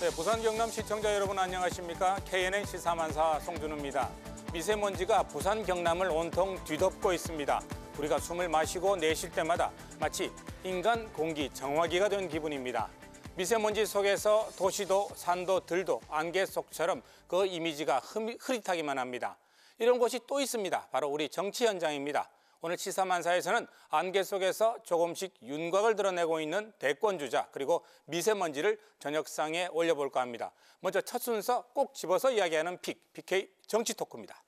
네, 부산 경남 시청자 여러분 안녕하십니까? KNN 시사만사 송준우입니다. 미세먼지가 부산 경남을 온통 뒤덮고 있습니다. 우리가 숨을 마시고 내쉴 때마다 마치 인간 공기 정화기가 된 기분입니다. 미세먼지 속에서 도시도 산도 들도 안개 속처럼 그 이미지가 흐릿하기만 합니다. 이런 곳이 또 있습니다. 바로 우리 정치 현장입니다. 오늘 시사만사에서는 안개 속에서 조금씩 윤곽을 드러내고 있는 대권주자 그리고 미세먼지를 저녁상에 올려볼까 합니다. 먼저 첫 순서 꼭 집어서 이야기하는 PK 정치 토크입니다.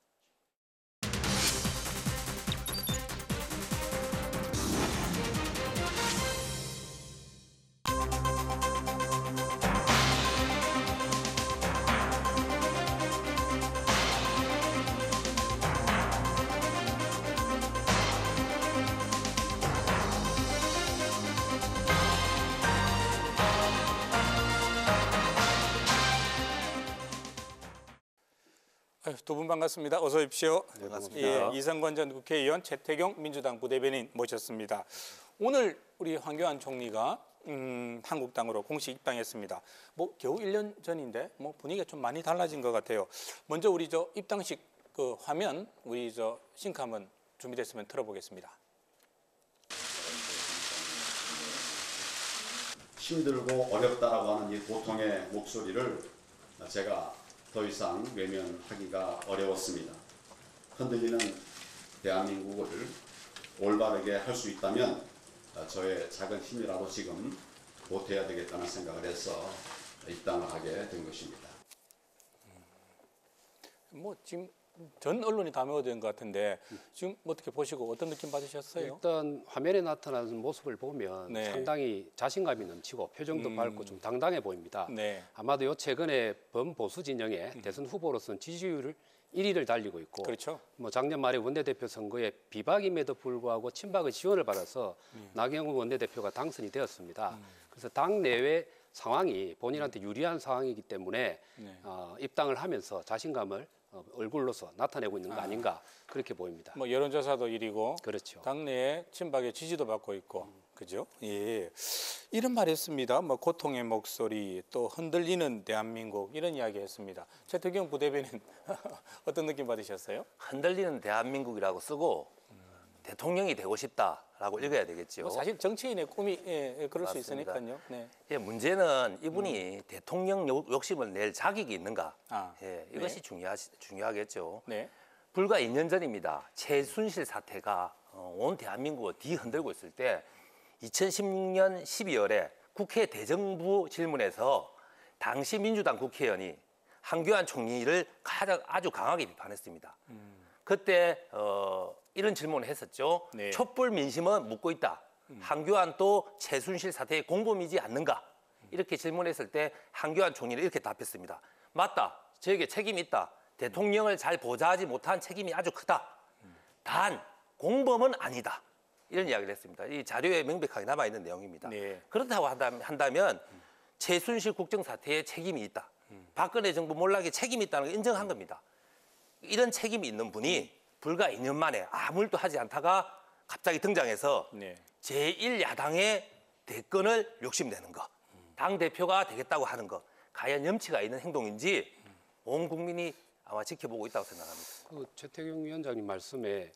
두 분 반갑습니다. 어서 오십시오. 네, 반갑습니다. 예, 이성건 전 국회의원, 최태경 민주당 부대변인 모셨습니다. 오늘 우리 황교안 총리가 한국당으로 공식 입당했습니다. 겨우 1년 전인데 분위기가 좀 많이 달라진 것 같아요. 먼저 우리 입당식 그 화면 우리 싱크 한번 준비됐으면 틀어보겠습니다. 힘들고 어렵다라고 하는 이 고통의 목소리를 제가 더 이상 외면하기가 어려웠습니다. 흔들리는 대한민국을 올바르게 할 수 있다면 저의 작은 힘이라도 지금 보태야 되겠다는 생각을 해서 입당을 하게 된 것입니다. 지금 전 언론이 다 메워된 것 같은데 지금 어떻게 보시고 어떤 느낌 받으셨어요? 일단 화면에 나타나는 모습을 보면 네. 상당히 자신감이 넘치고 표정도 밝고 좀 당당해 보입니다. 네. 아마도 최근에 범보수 진영의 대선 후보로서는 지지율을 1위를 달리고 있고 그렇죠. 작년 말에 원내대표 선거에 비박임에도 불구하고 친박의 지원을 받아서 나경원 원내대표가 당선이 되었습니다. 그래서 당 내외 상황이 본인한테 유리한 상황이기 때문에 입당을 하면서 자신감을 얼굴로서 나타내고 있는 거 아닌가 그렇게 보입니다. 여론조사도 1위고 그렇죠. 당내에 친박의 지지도 받고 있고 그죠? 예, 이런 말했습니다. 고통의 목소리 또 흔들리는 대한민국 이런 이야기했습니다. 최태경 부대변인 어떤 느낌 받으셨어요? 흔들리는 대한민국이라고 쓰고 대통령이 되고 싶다라고 읽어야 되겠죠. 사실 정치인의 꿈이 그럴 맞습니다. 수 있으니까요. 네. 예, 문제는 이분이 대통령 욕심을 낼 자격이 있는가. 이것이 중요하겠죠. 네. 불과 2년 전입니다. 최순실 사태가 온 대한민국을 뒤흔들고 있을 때 2016년 12월에 국회 대정부 질문에서 당시 민주당 국회의원이 황교안 총리를 아주 강하게 비판했습니다. 그때 이런 질문을 했었죠. 네. 촛불 민심은 묻고 있다. 황교안도 최순실 사태의 공범이지 않는가? 이렇게 질문했을 때 황교안 총리는 이렇게 답했습니다. 맞다. 저에게 책임이 있다. 대통령을 잘 보좌하지 못한 책임이 아주 크다. 단 공범은 아니다. 이런 이야기를 했습니다. 이 자료에 명백하게 남아있는 내용입니다. 네. 그렇다고 한다면 최순실 국정사태에 책임이 있다. 박근혜 정부 몰락에 책임이 있다는 걸 인정한 겁니다. 이런 책임이 있는 분이 불과 2년 만에 아무 일도 하지 않다가 갑자기 등장해서 제1야당의 대권을 욕심내는 것, 당대표가 되겠다고 하는 것, 과연 염치가 있는 행동인지 온 국민이 아마 지켜보고 있다고 생각합니다. 최태경 위원장님 말씀에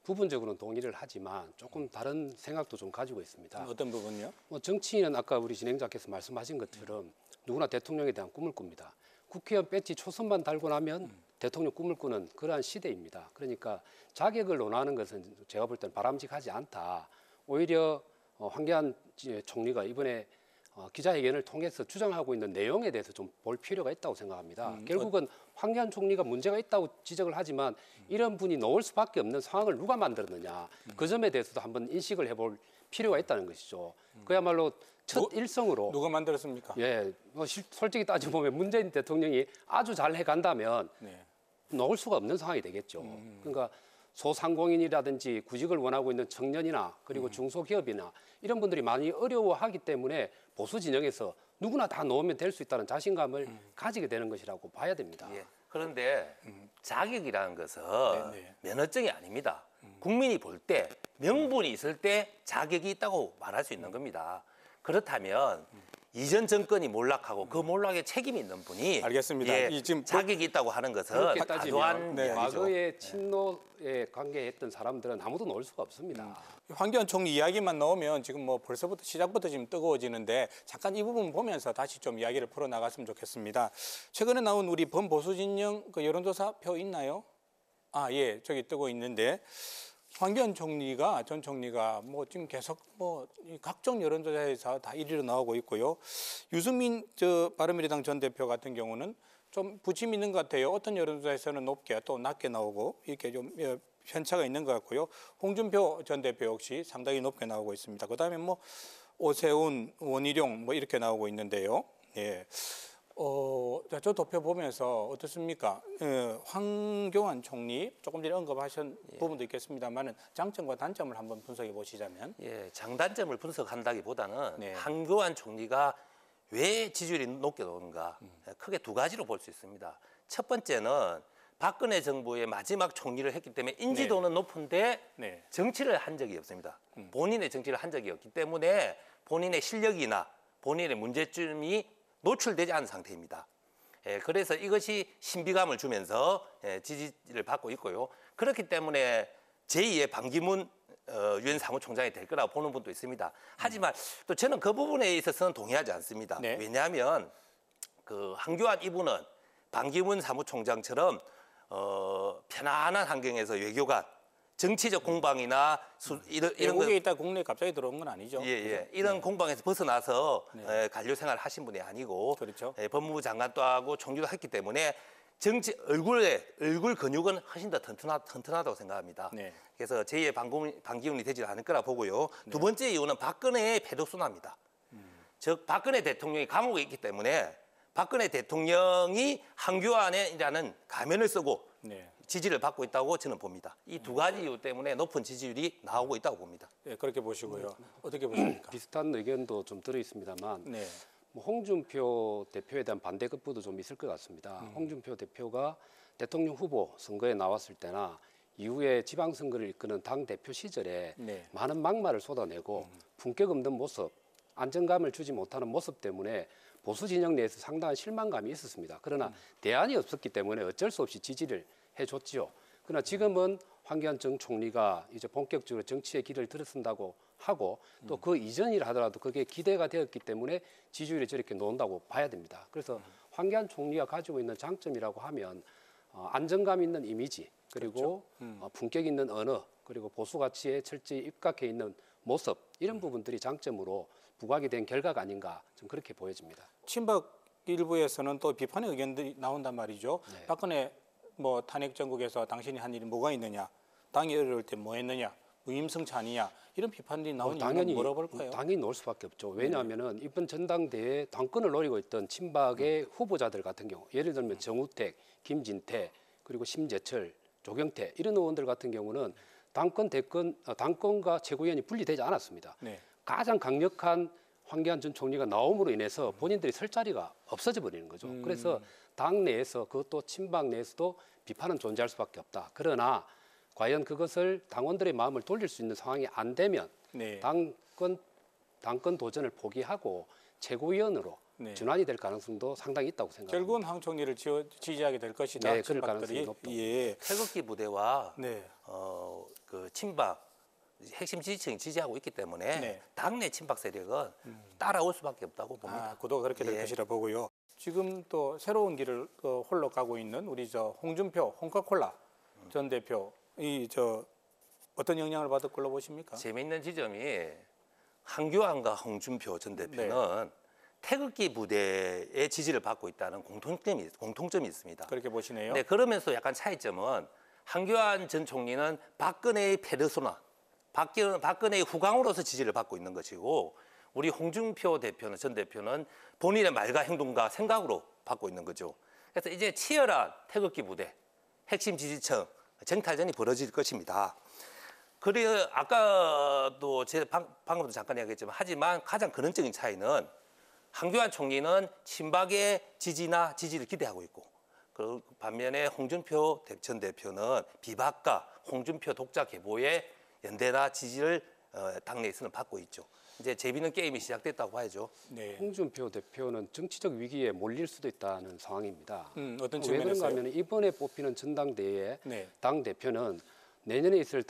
부분적으로는 동의를 하지만 조금 다른 생각도 좀 가지고 있습니다. 어떤 부분요? 정치인은 아까 우리 진행자께서 말씀하신 것처럼 누구나 대통령에 대한 꿈을 꿉니다. 국회의원 배지 초선만 달고 나면 대통령 꿈을 꾸는 그러한 시대입니다. 그러니까 자격을 논하는 것은 제가 볼 때는 바람직하지 않다. 오히려 황교안 총리가 이번에 기자회견을 통해서 주장하고 있는 내용에 대해서 좀 볼 필요가 있다고 생각합니다. 결국은 황교안 총리가 문제가 있다고 지적을 하지만 이런 분이 나올 수밖에 없는 상황을 누가 만들었느냐. 그 점에 대해서도 한번 인식을 해볼 필요가 있다는 것이죠. 그야말로 첫 일성으로. 누가 만들었습니까? 예, 솔직히 따져보면 문재인 대통령이 아주 잘 해간다면 나올 수가 없는 상황이 되겠죠. 그러니까 소상공인이라든지 구직을 원하고 있는 청년이나 그리고 중소기업이나 이런 분들이 많이 어려워하기 때문에 보수 진영에서 누구나 다 넣으면 될 수 있다는 자신감을 가지게 되는 것이라고 봐야 됩니다. 예. 그런데 자격이라는 것은 면허증이 아닙니다. 국민이 볼 때 명분이 있을 때 자격이 있다고 말할 수 있는 겁니다. 그렇다면 이전 정권이 몰락하고 그 몰락에 책임이 있는 분이 알겠습니다. 예, 이 지금 자격이 있다고 하는 것은 그렇게 과도한 따지면 네. 이야기죠. 과거에 친노에 관계했던 사람들은 아무도 놓을 수가 없습니다. 황교안 총리 이야기만 나오면 지금 뭐 벌써부터 시작부터 지금 뜨거워지는데 잠깐 이 부분 보면서 다시 좀 이야기를 풀어 나갔으면 좋겠습니다. 최근에 나온 우리 범보수 진영 그 여론조사 표 있나요? 아, 예, 저기 뜨고 있는데 황교안 총리가 전 총리가 뭐 지금 계속 뭐 각종 여론조사에서 다 1위로 나오고 있고요. 유승민 저 바른미래당 전 대표 같은 경우는 좀 부침 있는 것 같아요. 어떤 여론조사에서는 높게 또 낮게 나오고 이렇게 좀 편차가 있는 것 같고요. 홍준표 전 대표 역시 상당히 높게 나오고 있습니다. 그다음에 뭐 오세훈, 원희룡 뭐 이렇게 나오고 있는데요. 예. 자, 저 도표 보면서 어떻습니까? 황교안 총리 조금 전에 언급하신 부분도 있겠습니다만은 장점과 단점을 한번 분석해 보시자면 예, 장단점을 분석한다기보다는 네. 황교안 총리가 왜 지지율이 높게 나오는가 크게 두 가지로 볼 수 있습니다. 첫 번째는 박근혜 정부의 마지막 총리를 했기 때문에 인지도는 높은데 네. 정치를 한 적이 없습니다. 본인의 정치를 한 적이 없기 때문에 본인의 실력이나 본인의 문제점이 노출되지 않은 상태입니다. 예, 그래서 이것이 신비감을 주면서 지지를 받고 있고요. 그렇기 때문에 제2의 반기문 유엔 사무총장이 될 거라고 보는 분도 있습니다. 하지만 또 저는 그 부분에 있어서는 동의하지 않습니다. 네. 왜냐하면 그 황교안 이분은 반기문 사무총장처럼 편안한 환경에서 외교관, 정치적 공방이나 이런 외국에 거 있다 국내에 갑자기 들어온 건 아니죠. 예. 이런 공방에서 벗어나서 관료 생활을 하신 분이 아니고 그렇죠. 법무부 장관도 하고 총리도 했기 때문에 정치 얼굴 근육은 훨씬 더 튼튼하다고 생각합니다. 네. 그래서 제2의 반기문이 되지 않을 거라 보고요. 두 번째 이유는 박근혜의 패독순화입니다. 즉 박근혜 대통령이 감옥에 있기 때문에 박근혜 대통령이 황교안이라는 가면을 쓰고 네. 지지를 받고 있다고 저는 봅니다. 이 두 가지 이유 때문에 높은 지지율이 나오고 있다고 봅니다. 네, 그렇게 보시고요. 어떻게 보십니까? 비슷한 의견도 좀 들어 있습니다만 네. 뭐 홍준표 대표에 대한 반대 급부도 좀 있을 것 같습니다. 홍준표 대표가 대통령 후보 선거에 나왔을 때나 이후에 지방선거를 이끄는 당 대표 시절에 네. 많은 막말을 쏟아내고 품격 없는 모습, 안정감을 주지 못하는 모습 때문에 보수 진영 내에서 상당한 실망감이 있었습니다. 그러나 대안이 없었기 때문에 어쩔 수 없이 지지를 해줬지요. 그러나 지금은 황교안 전 총리가 이제 본격적으로 정치의 길을 들어선다고 하고 또 그 이전이라 하더라도 그게 기대가 되었기 때문에 지지율이 저렇게 놓는다고 봐야 됩니다. 그래서 황교안 총리가 가지고 있는 장점이라고 하면 안정감 있는 이미지 그리고 품격 있는 언어 그리고 보수 가치에 철저히 입각해 있는 모습 이런 부분들이 장점으로 부각이 된 결과가 아닌가 좀 그렇게 보여집니다. 친박 일부에서는 또 비판의 의견들이 나온단 말이죠. 네. 박근혜 뭐 탄핵 정국에서 당신이 한 일이 뭐가 있느냐, 당이 어려울 때 뭐 했느냐, 무임승차아니냐 이런 비판들이 나오는 이유는 뭐라고 볼까요? 당연히 놓을 수밖에 없죠. 왜냐하면은 이번 전당대회 당권을 노리고 있던 친박의 후보자들 같은 경우, 예를 들면 정우택, 김진태, 그리고 심재철, 조경태 이런 의원들 같은 경우는 당권과 최고위원이 분리되지 않았습니다. 네. 가장 강력한 황교안 전 총리가 나옴으로 인해서 본인들이 설 자리가 없어져 버리는 거죠. 그래서 당 내에서 그것도 친박 내에서도 비판은 존재할 수밖에 없다. 그러나 과연 그것을 당원들의 마음을 돌릴 수 있는 상황이 안 되면 네. 당권 도전을 포기하고 최고위원으로 네. 전환이 될 가능성도 상당히 있다고 생각합니다. 결국은 황 총리를 지지하게 될 것이다. 네, 그럴 가능성이 친박들이. 높다. 예. 태극기 부대와 네. 그 친박 핵심 지지층이 지지하고 있기 때문에 네. 당내 친박 세력은 따라올 수밖에 없다고 봅니다. 아, 구도가 그렇게 될 예. 것이라 보고요. 지금 또 새로운 길을 홀로 가고 있는 우리 저 홍준표 홍카콜라 전 대표 어떤 영향을 받을 걸로 보십니까? 재미있는 지점이 황교안과 홍준표 전 대표는 태극기 부대의 지지를 받고 있다는 공통점이 있습니다. 그렇게 보시네요. 네, 그러면서 약간 차이점은 황교안 전 총리는 박근혜의 페르소나, 박근혜의 후광으로서 지지를 받고 있는 것이고 우리 홍준표 전 대표는 본인의 말과 행동과 생각으로 받고 있는 거죠. 그래서 이제 치열한 태극기 부대, 핵심 지지층 쟁탈전이 벌어질 것입니다. 그리고 아까도 방금도 잠깐 이야기했지만 하지만 가장 근원적인 차이는 황교안 총리는 친박의 지지를 기대하고 있고 그 반면에 홍준표 전 대표는 비박과 홍준표 독자 계보의 연대나 지지를 당내에서는 받고 있죠. 이제 재밌는 게임이 시작됐다고 봐야죠. 네. 홍준표 대표는 정치적 위기에 몰릴 수도 있다는 상황입니다. 어떤 왜 그런가 측면에서요? 하면 이번에 뽑히는 전당대회에 네. 당 대표는 내년에 있을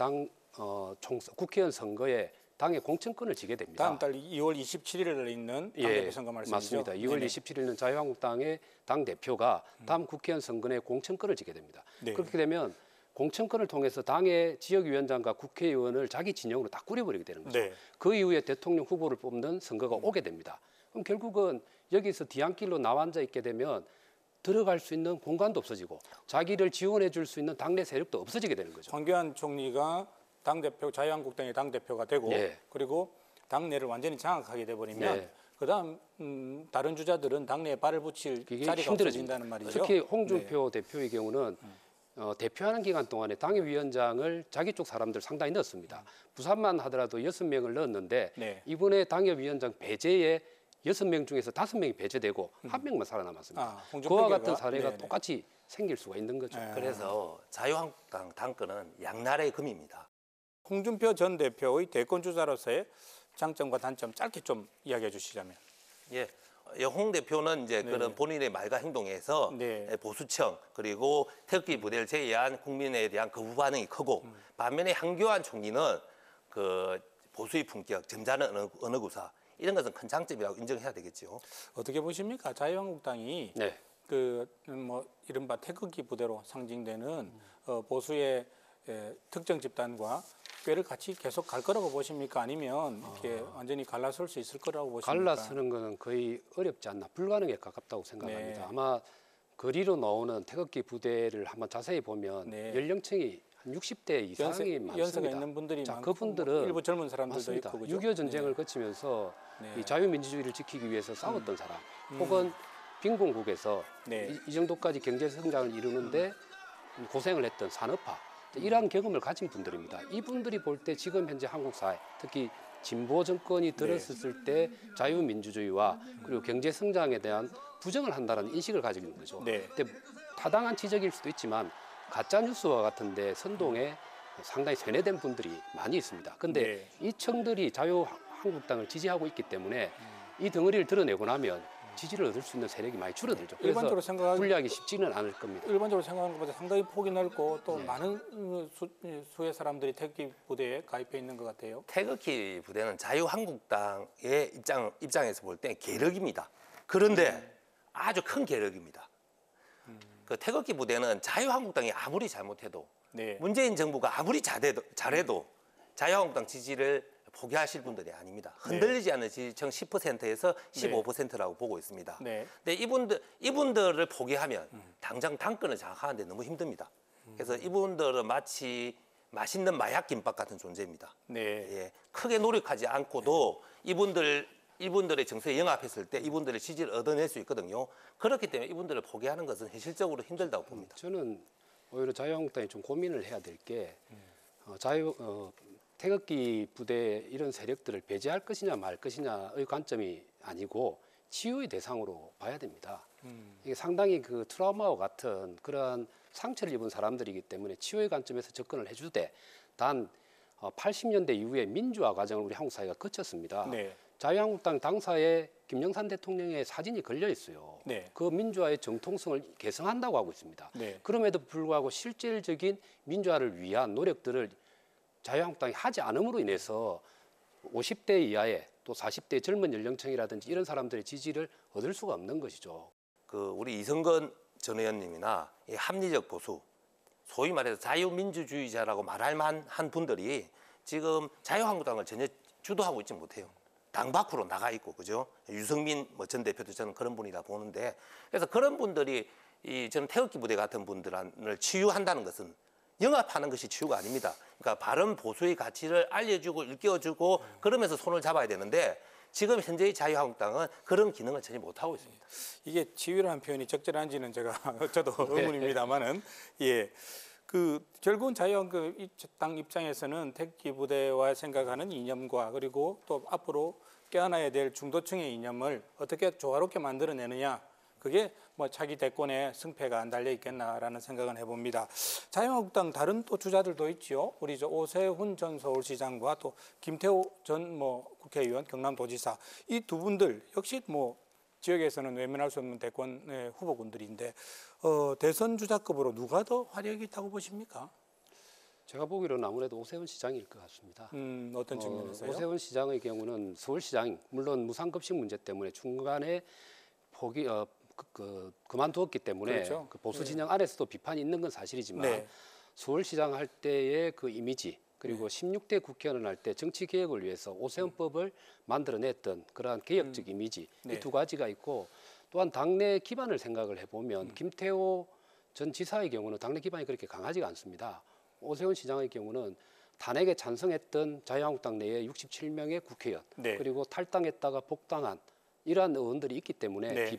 국회의원 선거에 당의 공천권을 지게 됩니다. 다음 달 2월 27일에 있는 당대표 선거 말씀이죠? 맞습니다. 2월 네네. 27일은 자유한국당의 당 대표가 다음 국회의원 선거에 공천권을 지게 됩니다. 네. 그렇게 되면 공천권을 통해서 당의 지역위원장과 국회의원을 자기 진영으로 다 꾸려버리게 되는 거죠. 네. 그 이후에 대통령 후보를 뽑는 선거가 오게 됩니다. 그럼 결국은 여기서 뒤안길로 나앉아 있게 되면 들어갈 수 있는 공간도 없어지고 자기를 지원해 줄 수 있는 당내 세력도 없어지게 되는 거죠. 황교안 총리가 당대표 자유한국당의 당대표가 되고 예. 그리고 당내를 완전히 장악하게 돼버리면 네. 그다음 다른 주자들은 당내에 발을 붙일 이게 자리가 힘들어진다. 없어진다는 말이죠. 특히 홍준표 대표의 경우는 대표하는 기간 동안에 당협위원장을 자기 쪽 사람들 상당히 넣었습니다. 부산만 하더라도 6명을 넣었는데 네. 이번에 당협위원장 배제에 6명 중에서 5명이 배제되고 1명만 살아남았습니다. 홍준표 그와 대표가? 같은 사례가 네네. 똑같이 생길 수가 있는 거죠. 네. 그래서 자유한국당 당권은 양날의 검입니다. 홍준표 전 대표의 대권 주자로서의 장점과 단점 짧게 좀 이야기해 주시자면. 예. 홍 대표는 이제 네. 그런 본인의 말과 행동에서 네. 보수청 그리고 태극기 부대를 제외한 국민에 대한 거부 반응이 크고 반면에 한교안 총리는 그 보수의 품격, 점잖은 언어구사 이런 것은 큰 장점이라고 인정해야 되겠죠. 어떻게 보십니까? 자유한국당이 네. 그 뭐 이른바 태극기 부대로 상징되는 보수의 특정 집단과 꾀를 같이 계속 갈 거라고 보십니까? 아니면 이렇게 완전히 갈라설 수 있을 거라고 보십니까? 갈라서는 것은 거의 어렵지 않나 불가능에 가깝다고 생각합니다. 네. 아마 거리로 나오는 태극기 부대를 한번 자세히 보면 네. 연령층이 한 60대 이상이 많습니다. 연세가 있는 분들이 자, 많고 그분들은 뭐 일부 젊은 사람들도 맞습니다. 있고 그죠? 6.25 전쟁을 거치면서 네. 이 자유민주주의를 지키기 위해서 싸웠던 사람 혹은 빈곤국에서 네. 이 정도까지 경제 성장을 이루는데 고생을 했던 산업화 이러한 경험을 가진 분들입니다. 이분들이 볼 때 지금 현재 한국 사회 특히 진보 정권이 들었을 때 자유민주주의와 그리고 경제 성장에 대한 부정을 한다는 인식을 가지고 있는 거죠. 네. 근데 타당한 지적일 수도 있지만 가짜 뉴스와 같은데 선동에 상당히 세뇌된 분들이 많이 있습니다. 근데 네. 이 청들이 자유한국당을 지지하고 있기 때문에 이 덩어리를 드러내고 나면 지지를 얻을 수 있는 세력이 많이 줄어들죠. 그래서 일반적으로 분리하기 쉽지는 않을 겁니다. 일반적으로 생각하는 것보다 상당히 폭이 넓고 또 많은 수의 사람들이 태극기 부대에 가입해 있는 것 같아요. 태극기 부대는 자유한국당의 입장에서 볼 때 계력입니다. 그런데 아주 큰 계력입니다. 그 태극기 부대는 자유한국당이 아무리 잘못해도 네. 문재인 정부가 아무리 잘해도 자유한국당 지지를 포기하실 분들이 아닙니다. 흔들리지 않는 지지층 10%에서 15%라고 보고 있습니다. 네. 근데 이분들을 포기하면 당장 당권을 장악하는데 너무 힘듭니다. 그래서 이분들은 마치 맛있는 마약 김밥 같은 존재입니다. 네. 예, 크게 노력하지 않고도 이분들의 정서에 영합했을 때 이분들의 지지를 얻어낼 수 있거든요. 그렇기 때문에 이분들을 포기하는 것은 현실적으로 힘들다고 봅니다. 저는 오히려 자유한국당이 좀 고민을 해야 될 게 태극기 부대 이런 세력들을 배제할 것이냐 말 것이냐의 관점이 아니고 치유의 대상으로 봐야 됩니다. 이게 상당히 그 트라우마와 같은 그러한 상처를 입은 사람들이기 때문에 치유의 관점에서 접근을 해주되 단 80년대 이후에 민주화 과정을 우리 한국 사회가 거쳤습니다. 네. 자유한국당 당사에 김영삼 대통령의 사진이 걸려 있어요. 네. 그 민주화의 정통성을 개성한다고 하고 있습니다. 네. 그럼에도 불구하고 실질적인 민주화를 위한 노력들을 자유한국당이 하지 않음으로 인해서 50대 이하의 또 40대 젊은 연령층이라든지 이런 사람들의 지지를 얻을 수가 없는 것이죠. 그 우리 이성건 전 의원님이나 이 합리적 보수, 소위 말해서 자유민주주의자라고 말할 만한 분들이 지금 자유한국당을 전혀 주도하고 있지 못해요. 당 밖으로 나가 있고 그죠? 유승민 전 대표도 저는 그런 분이라 보는데 그래서 그런 분들이 저는 태극기 부대 같은 분들을 치유한다는 것은 영합하는 것이 치유가 아닙니다. 그러니까 바른 보수의 가치를 알려주고 일깨워주고 그러면서 손을 잡아야 되는데 지금 현재의 자유한국당은 그런 기능을 전혀 못하고 있습니다. 이게 치유라는 표현이 적절한지는 제가 저도 의문입니다만은 예. 그 결국은 자유한국당 입장에서는 태극기 부대와 생각하는 이념과 그리고 또 앞으로 깨어나야 될 중도층의 이념을 어떻게 조화롭게 만들어내느냐 그게 뭐 차기 대권의 승패가 안 달려 있겠나라는 생각은 해봅니다. 자유한국당 다른 또 주자들도 있죠. 우리 저 오세훈 전 서울시장과 또 김태호 전 뭐 국회의원, 경남도지사 이 두 분들 역시 뭐 지역에서는 외면할 수 없는 대권 후보군들인데 대선 주자급으로 누가 더 화력이 있다고 보십니까? 제가 보기로는 아무래도 오세훈 시장일 것 같습니다. 어떤 측면에서요? 오세훈 시장의 경우는 서울시장 물론 무상급식 문제 때문에 중간에 그만두었기 때문에 그렇죠. 그 보수 진영 안에서도 비판이 있는 건 사실이지만 네. 서울시장 할 때의 그 이미지 그리고 16대 국회의원을 할 때 정치 개혁을 위해서 오세훈법을 만들어냈던 그러한 개혁적 이미지 네. 이 두 가지가 있고 또한 당내 기반을 생각을 해보면 김태호 전 지사의 경우는 당내 기반이 그렇게 강하지가 않습니다. 오세훈 시장의 경우는 탄핵에 찬성했던 자유한국당 내에 67명의 국회의원 네. 그리고 탈당했다가 복당한 이러한 의원들이 있기 때문에 네.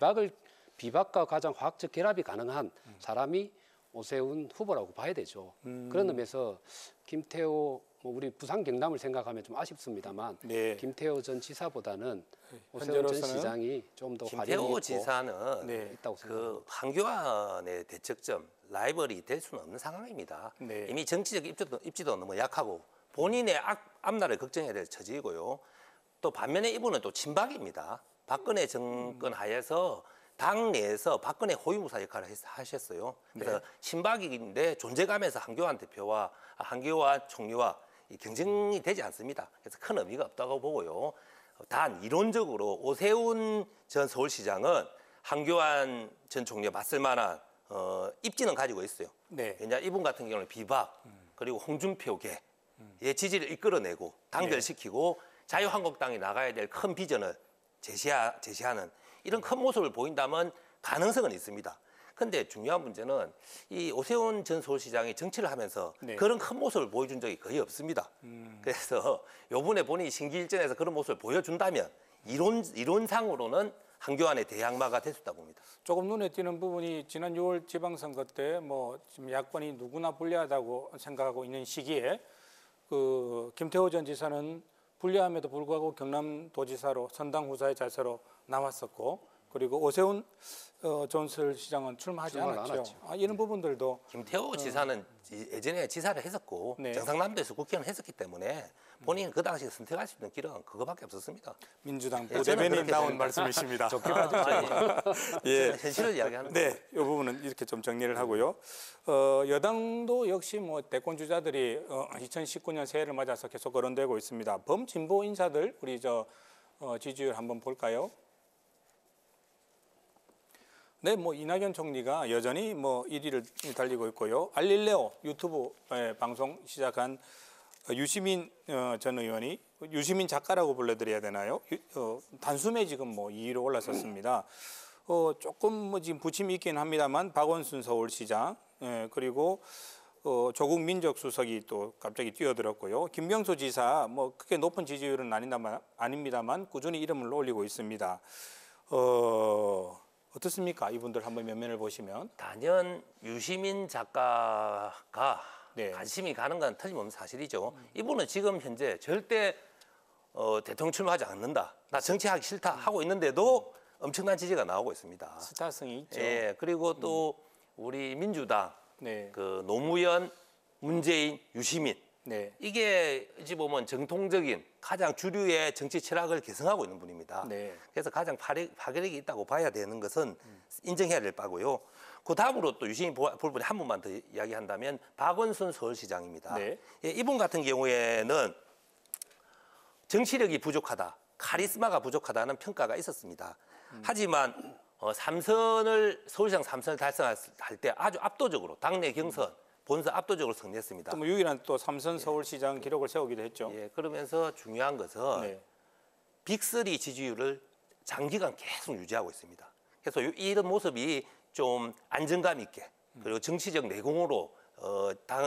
비박과 가장 화학적 결합이 가능한 사람이 오세훈 후보라고 봐야 되죠. 그런 의미에서 김태호 우리 부산 경남을 생각하면 좀 아쉽습니다만 네. 김태호 전 지사보다는 오세훈 전 현재로서는 시장이 좀 더 화력이 김태호 있고 지사는 네. 있다고 생각합니다. 그 황교안의 대척점 라이벌이 될 수는 없는 상황입니다. 네. 이미 정치적 입지도 너무 약하고 본인의 앞날을 걱정해야 될 처지이고요. 또 반면에 이분은 또 친박입니다. 박근혜 정권 하에서 당 내에서 박근혜 호위무사 역할을 하셨어요. 그래서 친박인데 존재감에서 한교안 대표와 한교안 총리와 이 경쟁이 되지 않습니다. 그래서 큰 의미가 없다고 보고요. 단 이론적으로 오세훈 전 서울시장은 한교안 전 총리와 맞설 만한 입지는 가지고 있어요. 네. 왜냐 이분 같은 경우는 비박 그리고 홍준표계의 지지를 이끌어내고 단결시키고 자유한국당이 나가야 될 큰 비전을 제시하는 이런 큰 모습을 보인다면 가능성은 있습니다. 근데 중요한 문제는 이 오세훈 전 서울시장이 정치를 하면서 네. 그런 큰 모습을 보여준 적이 거의 없습니다. 그래서 요번에 본인이 신기일전에서 그런 모습을 보여준다면 이론상으로는 한교안의 대항마가 될 수 있다고 봅니다. 조금 눈에 띄는 부분이 지난 6월 지방선거 때 뭐 지금 야권이 누구나 불리하다고 생각하고 있는 시기에 그 김태호 전 지사는 불리함에도 불구하고 경남도지사로 선당 후사의 자세로 나왔었고 그리고 오세훈 전 서울시장은 출마하지 출마를 안 않았죠. 했죠. 이런 부분들도 김태호 지사는 예전에 지사를 했었고 네. 경상남도에서 국회의원을 했었기 때문에 본인은 그 당시에 선택할 수 있는 길은 그거밖에 없었습니다. 민주당 저는 부대변인다운 그렇게 말씀이십니다. 예. 현실을 이야기하는 거예요. 네, 이 부분은 이렇게 좀 정리를 하고요. 여당도 역시 뭐 대권 주자들이 2019년 새해를 맞아서 계속 거론되고 있습니다. 범진보 인사들 우리 지지율 한번 볼까요? 네, 뭐 이낙연 총리가 여전히 뭐 1위를 달리고 있고요. 알릴레오 유튜브 방송 시작한 유시민 전 의원이 유시민 작가라고 불러드려야 되나요? 단숨에 지금 뭐 2위로 올라섰습니다. 조금 뭐 지금 부침이 있긴 합니다만 박원순 서울시장 그리고 조국 민정수석이 또 갑자기 뛰어들었고요. 김병수 지사 뭐 크게 높은 지지율은 아닙니다만 꾸준히 이름을 올리고 있습니다. 어떻습니까? 이분들 한번 면면을 보시면. 단연 유시민 작가가 네. 관심이 가는 건 틀림없는 사실이죠. 이분은 지금 현재 절대 대통령 출마하지 않는다. 나 정치하기 싫다 하고 있는데도 엄청난 지지가 나오고 있습니다. 스타성이 있죠. 예, 그리고 또 우리 민주당 네. 그 노무현, 문재인, 유시민 네. 이게 어찌 보면 정통적인 가장 주류의 정치 철학을 계승하고 있는 분입니다. 네. 그래서 가장 파괴력이 있다고 봐야 되는 것은 인정해야 될 바고요. 그 다음으로 또 유시민 볼 분이 한 분만 더 이야기한다면 박원순 서울시장입니다. 네. 예, 이분 같은 경우에는 정치력이 부족하다, 카리스마가 부족하다는 평가가 있었습니다. 하지만 서울시장 3선을 달성할 때 아주 압도적으로 당내 경선 본선 압도적으로 승리했습니다. 또 뭐 유일한 또 삼선 서울시장 기록을 세우기도 했죠. 예, 그러면서 중요한 것은 네. 빅3 지지율을 장기간 계속 유지하고 있습니다. 그래서 이런 모습이 좀 안정감 있게 그리고 정치적 내공으로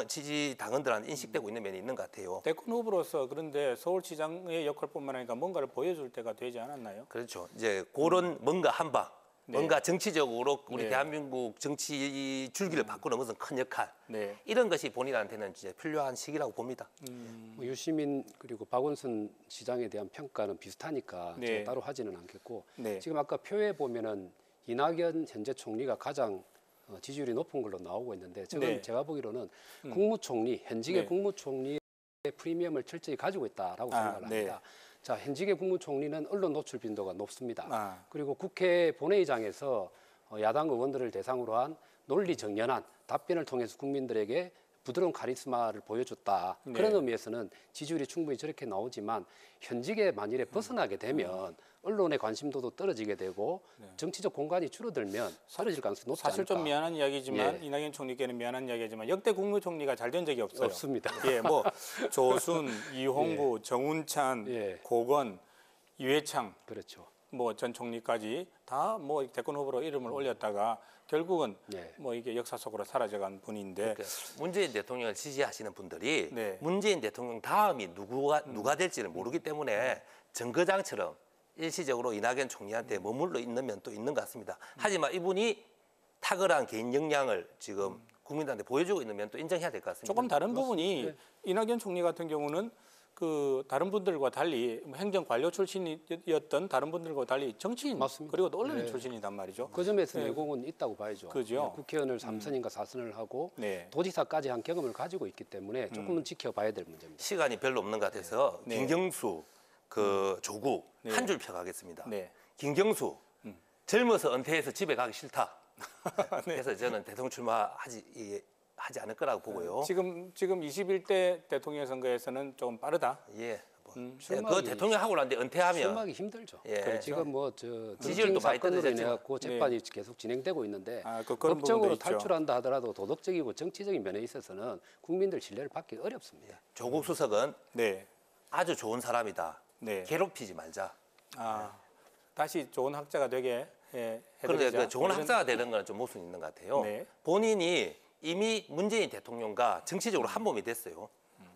지지 당원들한테 인식되고 있는 면이 있는 것 같아요. 대권 후보로서 그런데 서울시장의 역할뿐만 아니라 뭔가를 보여줄 때가 되지 않았나요? 그렇죠. 이제 그런 뭔가 한 방, 뭔가 정치적으로 우리 네. 대한민국 정치 줄기를 바꾸는 것은 큰 역할. 네. 이런 것이 본인한테는 이제 필요한 시기라고 봅니다. 유시민 그리고 박원순 시장에 대한 평가는 비슷하니까 네. 제가 따로 하지는 않겠고 네. 지금 아까 표에 보면은 이낙연 현재 총리가 가장 지지율이 높은 걸로 나오고 있는데 저는 네. 제가 보기로는 국무총리, 현직의 네. 국무총리의 프리미엄을 철저히 가지고 있다라고 생각을 네. 합니다. 자, 현직의 국무총리는 언론 노출 빈도가 높습니다. 아. 그리고 국회 본회의장에서 야당 의원들을 대상으로 한 논리 정연한 답변을 통해서 국민들에게 부드러운 카리스마를 보여줬다. 네. 그런 의미에서는 지지율이 충분히 저렇게 나오지만 현직에 만일에 벗어나게 되면 언론의 관심도도 떨어지게 되고 정치적 공간이 줄어들면 떨어질 가능성이 높지 사실 않을까. 좀 미안한 이야기지만 예. 이낙연 총리께는 미안한 이야기지만 역대 국무총리가 잘 된 적이 없어요. 없습니다. 예, 뭐 조순, 이홍구, 정운찬, 예. 고건, 이회창 그렇죠. 뭐 전 총리까지 다 뭐 대권 후보로 이름을 올렸다가 결국은 네. 뭐 이게 역사 속으로 사라져간 분인데 그러니까 문재인 대통령을 지지하시는 분들이 네. 문재인 대통령 다음이 누가 될지를 모르기 때문에 정거장처럼 일시적으로 이낙연 총리한테 머물러 있는 면도 있는 것 같습니다. 하지만 이분이 탁월한 개인 역량을 지금 국민들한테 보여주고 있는 면도 인정해야 될 것 같습니다. 조금 다른 부분이 이낙연 총리 같은 경우는 그 다른 분들과 달리 행정관료 출신이었던 다른 분들과 달리 정치인 맞습니다. 그리고 또 언론인 네. 출신이단 말이죠. 그 점에서 네. 내공은 있다고 봐야죠. 그죠. 국회의원을 3선인가 4선을 하고 네. 도지사까지 한 경험을 가지고 있기 때문에 조금은 지켜봐야 될 문제입니다. 시간이 별로 없는 것 같아서 네. 김경수, 조국 네. 한 줄 펴가겠습니다. 네. 김경수 젊어서 은퇴해서 집에 가기 싫다. 네. 그래서 저는 대통령 출마하지 않을 거라고 보고요. 지금 21대 대통령 선거에서는 조금 빠르다. 예. 뭐, 출마하기- 그 대통령 하고 난데 은퇴하면 출마하기 힘들죠. 예. 그렇죠. 지금 뭐저 지지율도 많이 사건으로 인해 떨어졌지만. 갖고 재판이 계속 진행되고 있는데 아, 그런 법적으로 부분도 있죠. 탈출한다 하더라도 도덕적이고 정치적인 면에 있어서는 국민들 신뢰를 받기 어렵습니다. 조국 수석은 네. 아주 좋은 사람이다. 네. 괴롭히지 말자. 아, 다시 좋은 학자가 되게 그런데 해드리자. 그 좋은 이런- 학자가 되는 건 좀 모순이 있는 것 같아요. 네. 본인이 이미 문재인 대통령과 정치적으로 한 몸이 됐어요.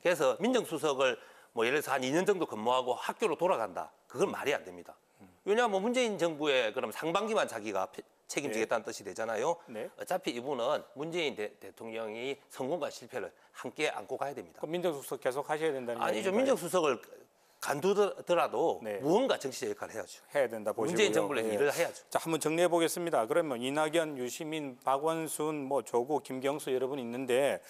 그래서 민정수석을 뭐 예를 들어서 한 2년 정도 근무하고 학교로 돌아간다. 그건 말이 안 됩니다. 왜냐하면 문재인 정부의 그럼 상반기만 자기가 책임지겠다는 뜻이 되잖아요. 네. 어차피 이분은 문재인 대통령이 성공과 실패를 함께 안고 가야 됩니다. 그럼 민정수석 계속 하셔야 된다는 아니죠. 얘기인가요? 민정수석을 간두더라도 네. 무언가 정치적 역할을 해야죠. 해야 된다 보시고요. 문재인 정부를 예. 일을 해야죠. 자, 한번 정리해 보겠습니다. 그러면 이낙연, 유시민, 박원순, 뭐 조국, 김경수 여러분 있는데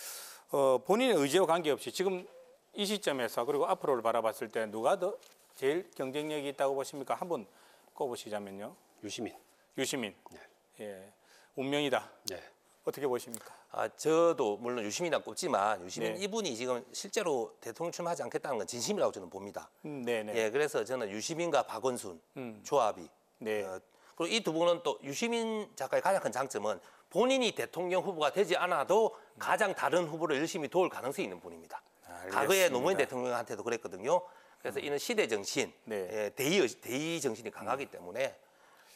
본인의 의지와 관계없이 지금 이 시점에서 그리고 앞으로를 바라봤을 때 누가 더 제일 경쟁력이 있다고 보십니까? 한번 꼽으시자면요. 유시민. 유시민. 네. 예. 운명이다. 네. 어떻게 보십니까? 저도 물론 유시민이랑 꼽지만 유시민 네. 이분이 지금 실제로 대통령 출마하지 않겠다는 건 진심이라고 저는 봅니다. 네네. 예, 그래서 저는 유시민과 박원순 조합이 네. 그리고 이 두 분은 또 유시민 작가의 가장 큰 장점은 본인이 대통령 후보가 되지 않아도 가장 다른 후보를 열심히 도울 가능성이 있는 분입니다. 알겠습니다. 과거에 노무현 대통령한테도 그랬거든요. 그래서 이는 시대 정신, 네. 예, 대의 정신이 강하기 때문에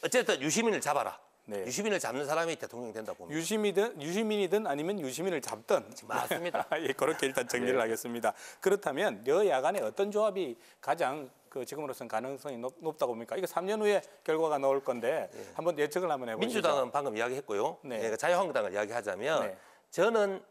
어쨌든 유시민을 잡아라. 네. 유시민을 잡는 사람이 대통령이 된다 봅니다. 유시민이든 아니면 유시민을 잡든 맞습니다. 예, 그렇게 일단 정리를 하겠습니다. 그렇다면 여야 간의 어떤 조합이 가장 지금으로서는 가능성이 높다고 봅니까? 이거 3년 후에 결과가 나올 건데 한번 예측을 한번 해보시죠. 민주당은 방금 이야기했고요. 네. 예, 자유한국당을 이야기하자면 네. 저는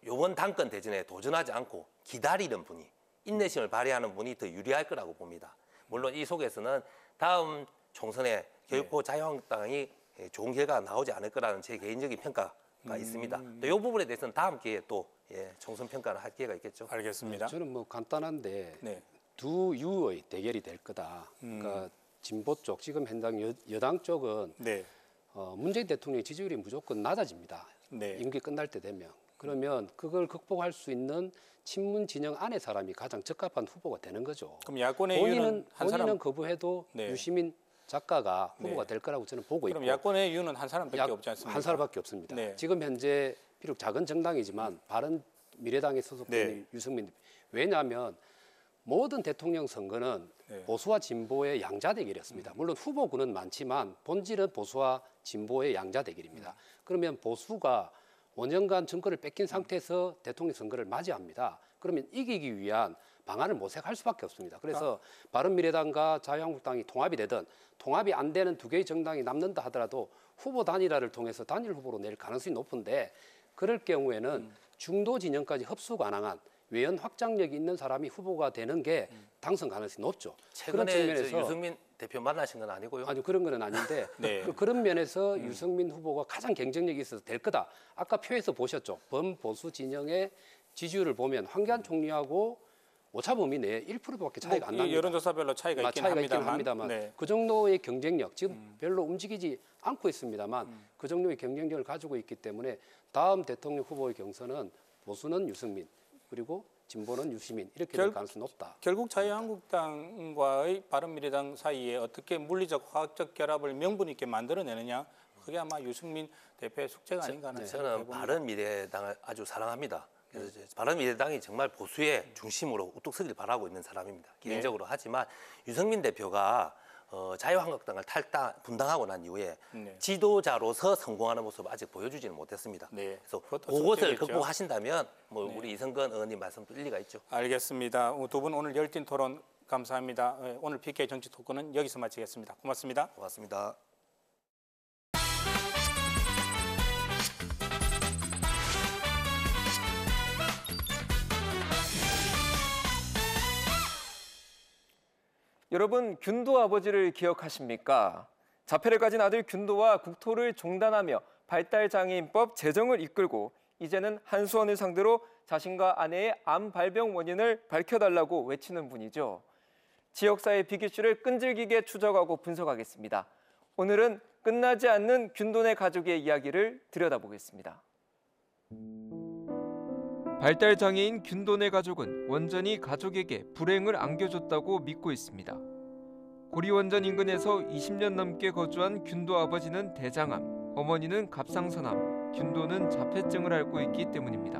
이번 당권 대전에 도전하지 않고 기다리는 분이 인내심을 발휘하는 분이 더 유리할 거라고 봅니다. 물론 이 속에서는 다음 총선에 결코 자유한국당이 좋은 결과가 나오지 않을 거라는 제 개인적인 평가가 있습니다. 또 이 부분에 대해서는 다음 기회에 또 총선 평가를 할 기회가 있겠죠. 알겠습니다. 저는 뭐 간단한데 네. 두 유의 대결이 될 거다. 그러니까 진보 쪽, 지금 현장 여당 쪽은 네. 문재인 대통령의 지지율이 무조건 낮아집니다. 네. 임기 끝날 때 되면. 그러면 그걸 극복할 수 있는 친문 진영 안의 사람이 가장 적합한 후보가 되는 거죠. 그럼 야권의 이유는 본인은 한 사람. 거부해도 네. 유시민 작가가 후보가 네. 될 거라고 저는 보고 그럼 있고 야권의 이유는 한 사람밖에 없지 않습니까? 한 사람밖에 없습니다. 네. 지금 현재 비록 작은 정당이지만 바른 미래당에 소속된 네. 유승민 대표. 왜냐하면 모든 대통령 선거는 네. 보수와 진보의 양자 대결이었습니다. 물론 후보군은 많지만 본질은 보수와 진보의 양자 대결입니다. 그러면 보수가 5년간 정권을 뺏긴 상태에서 대통령 선거를 맞이합니다. 그러면 이기기 위한 방안을 모색할 수밖에 없습니다. 그래서 바른미래당과 자유한국당이 통합이 되든 통합이 안 되는 두 개의 정당이 남는다 하더라도 후보 단일화를 통해서 단일 후보로 낼 가능성이 높은데 그럴 경우에는 중도 진영까지 흡수 가능한 외연 확장력이 있는 사람이 후보가 되는 게 당선 가능성이 높죠. 그런 최근에 측면에서 유승민 대표 만나신 건 아니고요. 아니 그런 건 아닌데 네. 그런 면에서 유승민 후보가 가장 경쟁력이 있어서 될 거다. 아까 표에서 보셨죠. 범보수 진영의 지지율을 보면 황교안 총리하고 오차범위 내에 1%밖에 차이가 안 납니다. 여론조사별로 차이가 있긴 합니다만. 네. 그 정도의 경쟁력 지금 별로 움직이지 않고 있습니다만 그 정도의 경쟁력을 가지고 있기 때문에 다음 대통령 후보의 경선은 보수는 유승민 그리고 진보는 유시민 이렇게 될 가능성이 높다. 결국 자유한국당과의 바른미래당 사이에 어떻게 물리적 화학적 결합을 명분 있게 만들어내느냐 그게 아마 유승민 대표의 숙제가 아닌가 하는 생각이 저는 듭니다. 바른미래당을 아주 사랑합니다. 그래서 이제 바른미래당이 정말 보수의 중심으로 우뚝 서길 바라고 있는 사람입니다. 개인적으로 하지만 유승민 대표가 자유한국당을 분당하고 난 이후에 네. 지도자로서 성공하는 모습을 아직 보여주지는 못했습니다. 네. 그래서 그것도 그것을 숙제겠죠. 극복하신다면 우리 이성근 의원님 말씀도 일리가 있죠. 알겠습니다. 두 분 오늘 열띤 토론 감사합니다. 오늘 PK 정치 토크는 여기서 마치겠습니다. 고맙습니다. 고맙습니다. 여러분, 균도 아버지를 기억하십니까? 자폐를 가진 아들 균도와 국토를 종단하며 발달장애인법 제정을 이끌고 이제는 한수원을 상대로 자신과 아내의 암 발병 원인을 밝혀달라고 외치는 분이죠. 지역사회 비기슈를 끈질기게 추적하고 분석하겠습니다. 오늘은 끝나지 않는 균도네 가족의 이야기를 들여다보겠습니다. 발달장애인 균도네 가족은 원전이 가족에게 불행을 안겨줬다고 믿고 있습니다. 고리원전 인근에서 20년 넘게 거주한 균도 아버지는 대장암, 어머니는 갑상선암, 균도는 자폐증을 앓고 있기 때문입니다.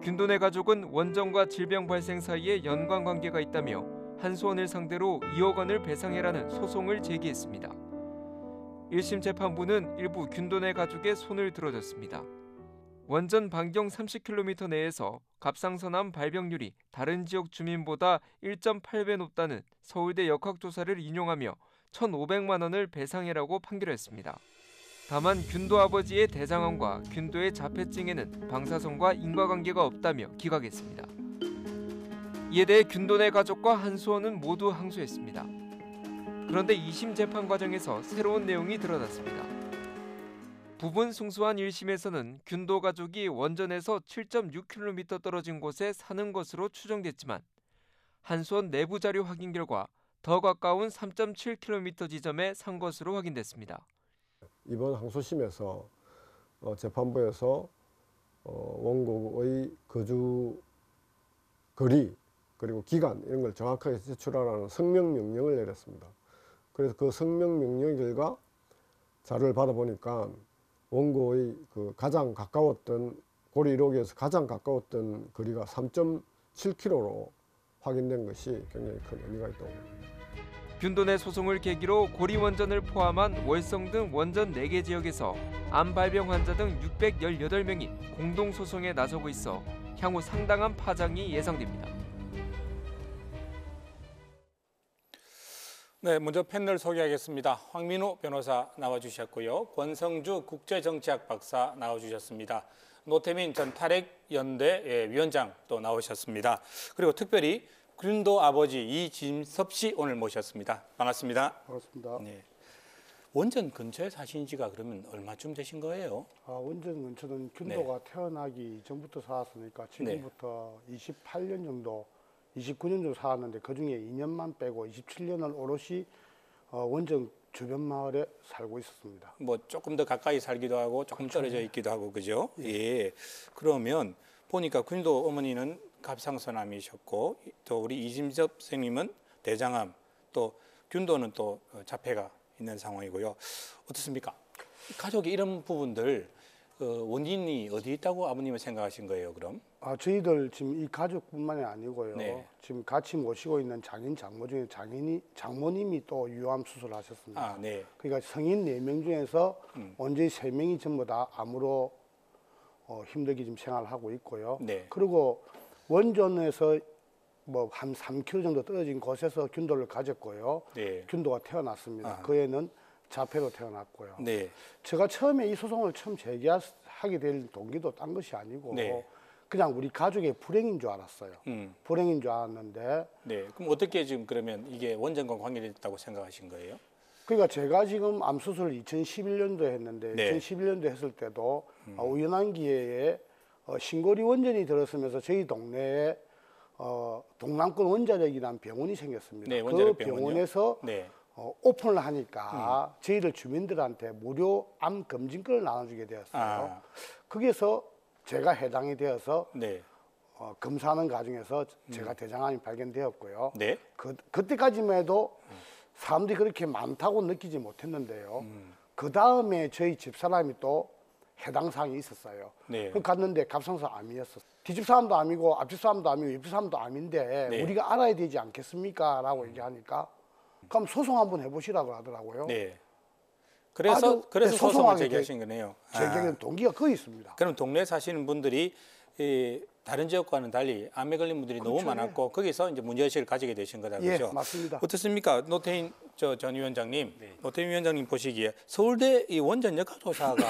균도네 가족은 원전과 질병 발생 사이에 연관관계가 있다며 한수원을 상대로 2억 원을 배상해라는 소송을 제기했습니다. 1심 재판부는 일부 균도네 가족의 손을 들어줬습니다. 원전 반경 30km 내에서 갑상선암 발병률이 다른 지역 주민보다 1.8배 높다는 서울대 역학조사를 인용하며 1,500만 원을 배상해라고 판결했습니다. 다만 균도 아버지의 대장암과 균도의 자폐증에는 방사선과 인과관계가 없다며 기각했습니다. 이에 대해 균도네 가족과 한수원은 모두 항소했습니다. 그런데 2심 재판 과정에서 새로운 내용이 드러났습니다. 부분 승소한 1심에서는 균도 가족이 원전에서 7.6km 떨어진 곳에 사는 것으로 추정됐지만 한수원 내부 자료 확인 결과 더 가까운 3.7km 지점에 산 것으로 확인됐습니다. 이번 항소심에서 재판부에서 원고의 거주 거리 그리고 기간 이런 걸 정확하게 제출하라는 성명 명령을 내렸습니다. 그래서 그 성명 명령 결과 자료를 받아보니까 원고의 그 가장 가까웠던 고리 1호기에서 가장 가까웠던 거리가 3.7km로 확인된 것이 굉장히 큰 의미가 있다고 봅니다. 균도네 소송을 계기로 고리 원전을 포함한 월성 등 원전 4개 지역에서 암 발병 환자 등 618명이 공동 소송에 나서고 있어 향후 상당한 파장이 예상됩니다. 네, 먼저 패널 소개하겠습니다. 황민우 변호사 나와주셨고요. 권성주 국제정치학 박사 나와주셨습니다. 노태민 전 탈핵연대 위원장 또 나오셨습니다. 그리고 특별히 균도 아버지 이진섭 씨 오늘 모셨습니다. 반갑습니다. 반갑습니다. 네. 원전 근처에 사신 지가 그러면 얼마쯤 되신 거예요? 원전 근처는 균도가 태어나기 전부터 살았으니까 지금부터 28년 정도 29년 정도 살았는데 그중에 2년만 빼고 27년을 오롯이 원전 주변 마을에 살고 있었습니다. 뭐 조금 더 가까이 살기도 하고 조금 떨어져 있기도 하고 그죠? 예. 그러면 보니까 균도 어머니는 갑상선암이셨고 또 우리 이진섭 선생님은 대장암 또 균도는 또 자폐가 있는 상황이고요. 어떻습니까? 가족이 이런 부분들 원인이 어디 있다고 아버님은 생각하신 거예요, 그럼? 저희들 지금 이 가족뿐만이 아니고요. 네. 지금 같이 모시고 있는 장인 장모 중에 장모님이 또 유암 수술하셨습니다. 네. 그러니까 성인 4명 중에서 원저희 3명이 전부 다 암으로 힘들게 지금 생활하고 있고요. 네. 그리고 원전에서 뭐 한 3km 정도 떨어진 곳에서 균도를 가졌고요. 네. 균도가 태어났습니다. 그 애는 자폐로 태어났고요. 네. 제가 처음에 이 소송을 처음 제기하게 될 동기도 딴 것이 아니고 네. 그냥 우리 가족의 불행인 줄 알았어요. 불행인 줄 알았는데 네. 그럼 어떻게 지금 그러면 이게 원전과 관계가 있다고 생각하신 거예요? 그러니까 제가 지금 암 수술을 2011년도에 했는데 네. 2011년도 했을 때도 우연한 기회에 신고리 원전이 들어서면서 저희 동네에 동남권 원자력이라는 병원이 생겼습니다. 네, 그 원자력 병원이요? 병원에서 네. 오픈을 하니까 저희들 주민들한테 무료 암 검진권을 나눠주게 되었어요. 아. 거기에서 제가 해당이 되어서 네. 검사하는 과정에서 제가 대장암이 발견되었고요. 네. 그때까지만 해도 사람들이 그렇게 많다고 느끼지 못했는데요. 그 다음에 저희 집사람이 또 해당 사항이 있었어요. 네. 그 갔는데 갑상선 암이었어. 뒤집 사람도 암이고 앞집 사람도 암이고 옆집 사람도 암인데 네. 우리가 알아야 되지 않겠습니까? 라고 얘기하니까 그럼 소송 한번 해보시라고 하더라고요. 네. 그래서 아주, 그래서 네, 소송을 소송하게 제기하신 거네요. 제기하는 동기가 거의 있습니다. 그럼 동네에 사시는 분들이 다른 지역과는 달리 암에 걸린 분들이 너무 그렇죠. 많았고 거기서 이제 문제의식을 가지게 되신 거다 예, 그렇죠? 맞습니다. 어떻습니까? 노태인 전 위원장님, 노태인 위원장님 보시기에 서울대 이 원전 역학조사가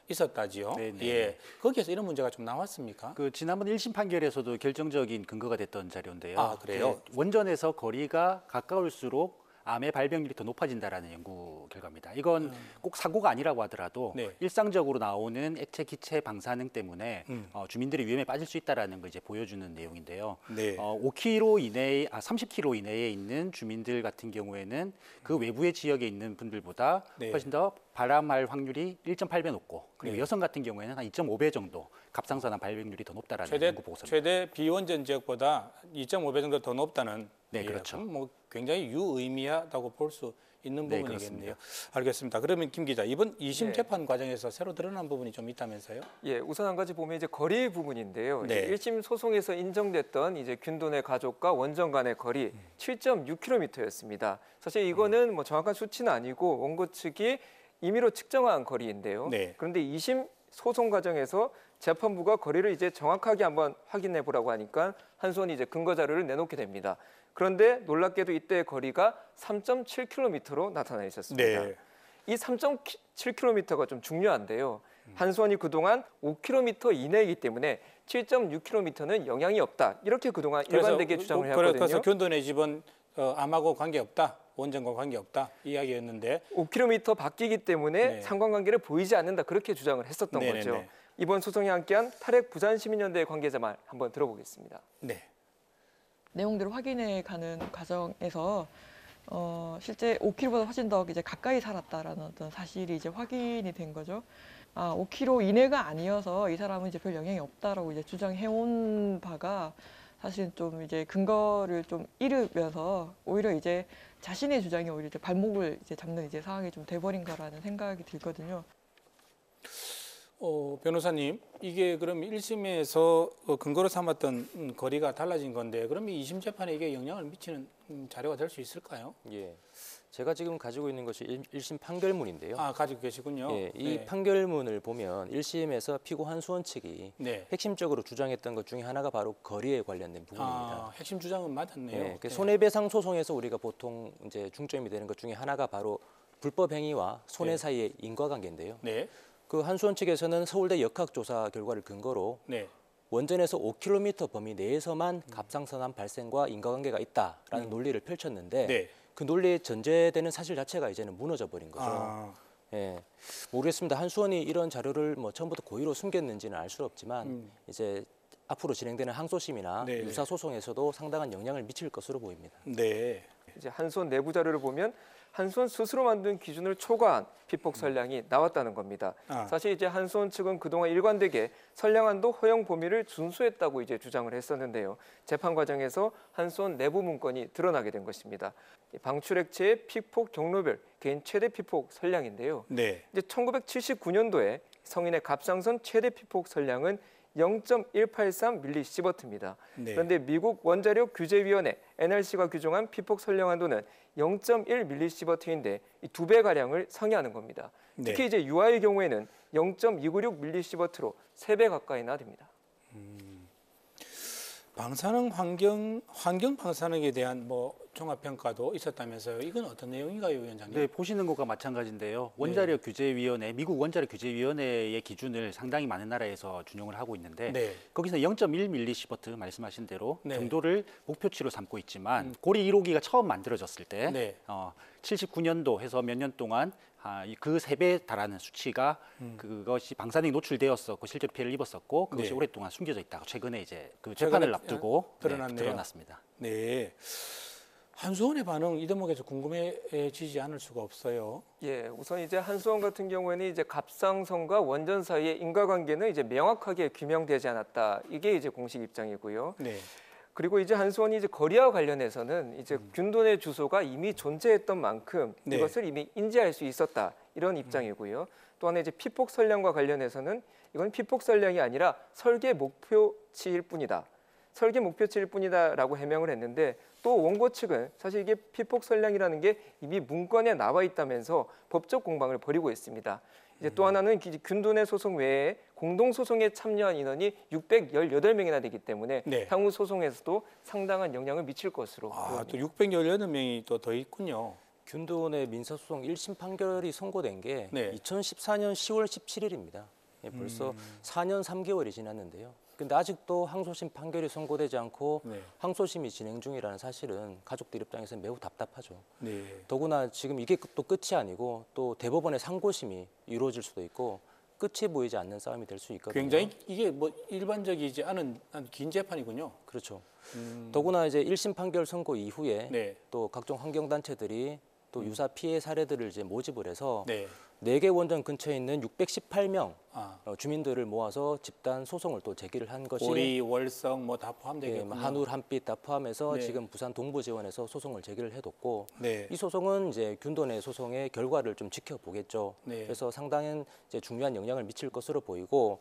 있었다지요. 네, 네. 예, 거기에서 이런 문제가 좀 나왔습니까? 그 지난번 1심 판결에서도 결정적인 근거가 됐던 자료인데요. 아, 그래요? 원전에서 거리가 가까울수록 암의 발병률이 더 높아진다라는 연구 결과입니다. 이건 꼭 사고가 아니라고 하더라도 네. 일상적으로 나오는 액체 기체 방사능 때문에 주민들이 위험에 빠질 수 있다라는 걸 이제 보여주는 내용인데요. 네. 5km 이내에 30km 이내에 있는 주민들 같은 경우에는 그 외부의 지역에 있는 분들보다 네. 훨씬 더 발암할 확률이 1.8배 높고 그리고 네. 여성 같은 경우에는 한 2.5배 정도 갑상선암 발병률이 더 높다라는 연구 보고서입니다. 최대 비원전 지역보다 2.5배 정도 더 높다는. 네, 예, 그렇죠. 그럼 뭐 굉장히 유의미하다고 볼 수 있는 네, 부분이겠네요. 알겠습니다. 그러면 김 기자, 이번 2심 네. 재판 과정에서 새로 드러난 부분이 좀 있다면서요? 예, 우선 한 가지 보면 이제 거리 부분인데요. 네. 이제 1심 소송에서 인정됐던 이제 균도 내 가족과 원전 간의 거리 7.6km였습니다. 사실 이거는 뭐 정확한 수치는 아니고 원고 측이 임의로 측정한 거리인데요. 네. 그런데 2심 소송 과정에서 재판부가 거리를 이제 정확하게 한번 확인해 보라고 하니까 한수원이 이제 근거 자료를 내놓게 됩니다. 그런데 놀랍게도 이때 거리가 3.7km로 나타나 있었습니다. 네. 이 3.7km가 좀 중요한데요. 한수원이 그동안 5km 이내이기 때문에 7.6km는 영향이 없다. 이렇게 그동안 일관되게 주장을 해왔거든요. 그래서 균도내 집은 암하고 관계없다. 원전과 관계없다. 이야기였는데 5km 바뀌기 때문에 네. 상관관계를 보이지 않는다. 그렇게 주장을 했었던 네네네. 거죠. 이번 소송에 함께한 탈핵 부산시민연대 관계자 말 한번 들어보겠습니다. 네. 내용들을 확인해 가는 과정에서 실제 5km보다 훨씬 더 이제 가까이 살았다라는 어떤 사실이 이제 확인이 된 거죠. 5km 이내가 아니어서 이 사람은 이제 별 영향이 없다라고 이제 주장해온 바가 사실 좀 이제 근거를 좀 잃으면서 오히려 이제 자신의 주장이 오히려 이제 발목을 이제 잡는 이제 상황이 좀 돼버린 거라는 생각이 들거든요. 변호사님, 이게 그럼 1심에서 근거로 삼았던 거리가 달라진 건데 그러면 2심 재판에 이게 영향을 미치는 자료가 될 수 있을까요? 예, 제가 지금 가지고 있는 것이 1심 판결문인데요. 가지고 계시군요. 예, 이 네. 판결문을 보면 1심에서 피고 한수원 측이 네. 핵심적으로 주장했던 것 중에 하나가 바로 거리에 관련된 부분입니다. 핵심 주장은 맞았네요. 예, 그 네. 손해배상 소송에서 우리가 보통 이제 중점이 되는 것 중에 하나가 바로 불법 행위와 손해 네. 사이의 인과관계인데요. 네. 그 한수원 측에서는 서울대 역학조사 결과를 근거로 네. 원전에서 5km 범위 내에서만 갑상선암 발생과 인과관계가 있다라는 논리를 펼쳤는데 네. 그 논리에 전제되는 사실 자체가 이제는 무너져 버린 거죠. 예, 모르겠습니다. 한수원이 이런 자료를 뭐 처음부터 고의로 숨겼는지는 알 수 없지만 이제 앞으로 진행되는 항소심이나 네네. 유사 소송에서도 상당한 영향을 미칠 것으로 보입니다. 네. 이제 한수원 내부 자료를 보면 한수원 스스로 만든 기준을 초과한 피폭 선량이 나왔다는 겁니다. 사실 이제 한수원 측은 그동안 일관되게 선량한도 허용 범위를 준수했다고 이제 주장을 했었는데요. 재판 과정에서 한수원 내부 문건이 드러나게 된 것입니다. 방출액체의 피폭 경로별 개인 최대 피폭 선량인데요. 네. 이제 1979년도에 성인의 갑상선 최대 피폭 선량은 0.183mSib입니다. 네. 그런데 미국 원자력 규제위원회 NRC가 규정한 피폭 선량 한도는 0.1mSib인데 이 2배 가량을 상회하는 겁니다. 네. 특히 이제 유아의 경우에는 0.296mSib로 3배 가까이나 됩니다. 방사능 환경 방사능에 대한 뭐 종합평가도 있었다면서요. 이건 어떤 내용인가요, 위원장님? 네, 보시는 것과 마찬가지인데요. 원자력 규제위원회, 미국 원자력 규제위원회의 기준을 상당히 많은 나라에서 준용을 하고 있는데 네. 거기서 0.1 밀리시버트 말씀하신 대로 네. 정도를 목표치로 삼고 있지만 고리 1호기가 처음 만들어졌을 때 네. 79년도 해서 몇 년 동안 그 3배에 달하는 수치가 그것이 방사능이 노출되었었고 실제로 피해를 입었었고 그것이 네. 오랫동안 숨겨져 있다가 최근에 이제 그 재판을 앞두고 드러났네요. 드러났습니다. 네. 한수원의 반응 이 대목에서 궁금해지지 않을 수가 없어요. 예, 우선 이제 한수원 같은 경우에는 이제 갑상선과 원전 사이의 인과관계는 이제 명확하게 규명되지 않았다. 이게 이제 공식 입장이고요. 네. 그리고 이제 한수원이 이제 거리와 관련해서는 이제 균돈의 주소가 이미 존재했던 만큼 네. 이것을 이미 인지할 수 있었다. 이런 입장이고요. 또 하나 이제 피폭 선량과 관련해서는 이건 피폭 선량이 아니라 설계 목표치일 뿐이다. 설계 목표치일 뿐이다라고 해명을 했는데 또 원고 측은 사실 이게 피폭 선량이라는 게 이미 문건에 나와 있다면서 법적 공방을 벌이고 있습니다. 이제 또 하나는 균돈의 소송 외에 공동 소송에 참여한 인원이 618명이나 되기 때문에 네. 향후 소송에서도 상당한 영향을 미칠 것으로 또 618명이 또 더 있군요. 균돈의 민사소송 1심 판결이 선고된 게 네. 2014년 10월 17일입니다. 예, 벌써 4년 3개월이 지났는데요. 근데 아직도 항소심 판결이 선고되지 않고 네. 항소심이 진행 중이라는 사실은 가족들 입장에서는 매우 답답하죠. 네. 더구나 지금 이게 또 끝이 아니고 또 대법원의 상고심이 이루어질 수도 있고 끝이 보이지 않는 싸움이 될 수 있거든요. 굉장히 이게 뭐 일반적이지 않은 긴 재판이군요. 그렇죠. 더구나 이제 1심 판결 선고 이후에 네. 또 각종 환경단체들이 또 유사 피해 사례들을 이제 모집을 해서 네. 4개 원전 근처에 있는 618명 아. 주민들을 모아서 집단 소송을 또 제기를 한 것이 고리, 월성 뭐 다 포함되겠군요. 한울, 한빛 다 포함해서 네. 지금 부산 동부지원에서 소송을 제기를 해뒀고 네. 이 소송은 이제 균돈의 소송의 결과를 좀 지켜보겠죠. 네. 그래서 상당한 이제 중요한 영향을 미칠 것으로 보이고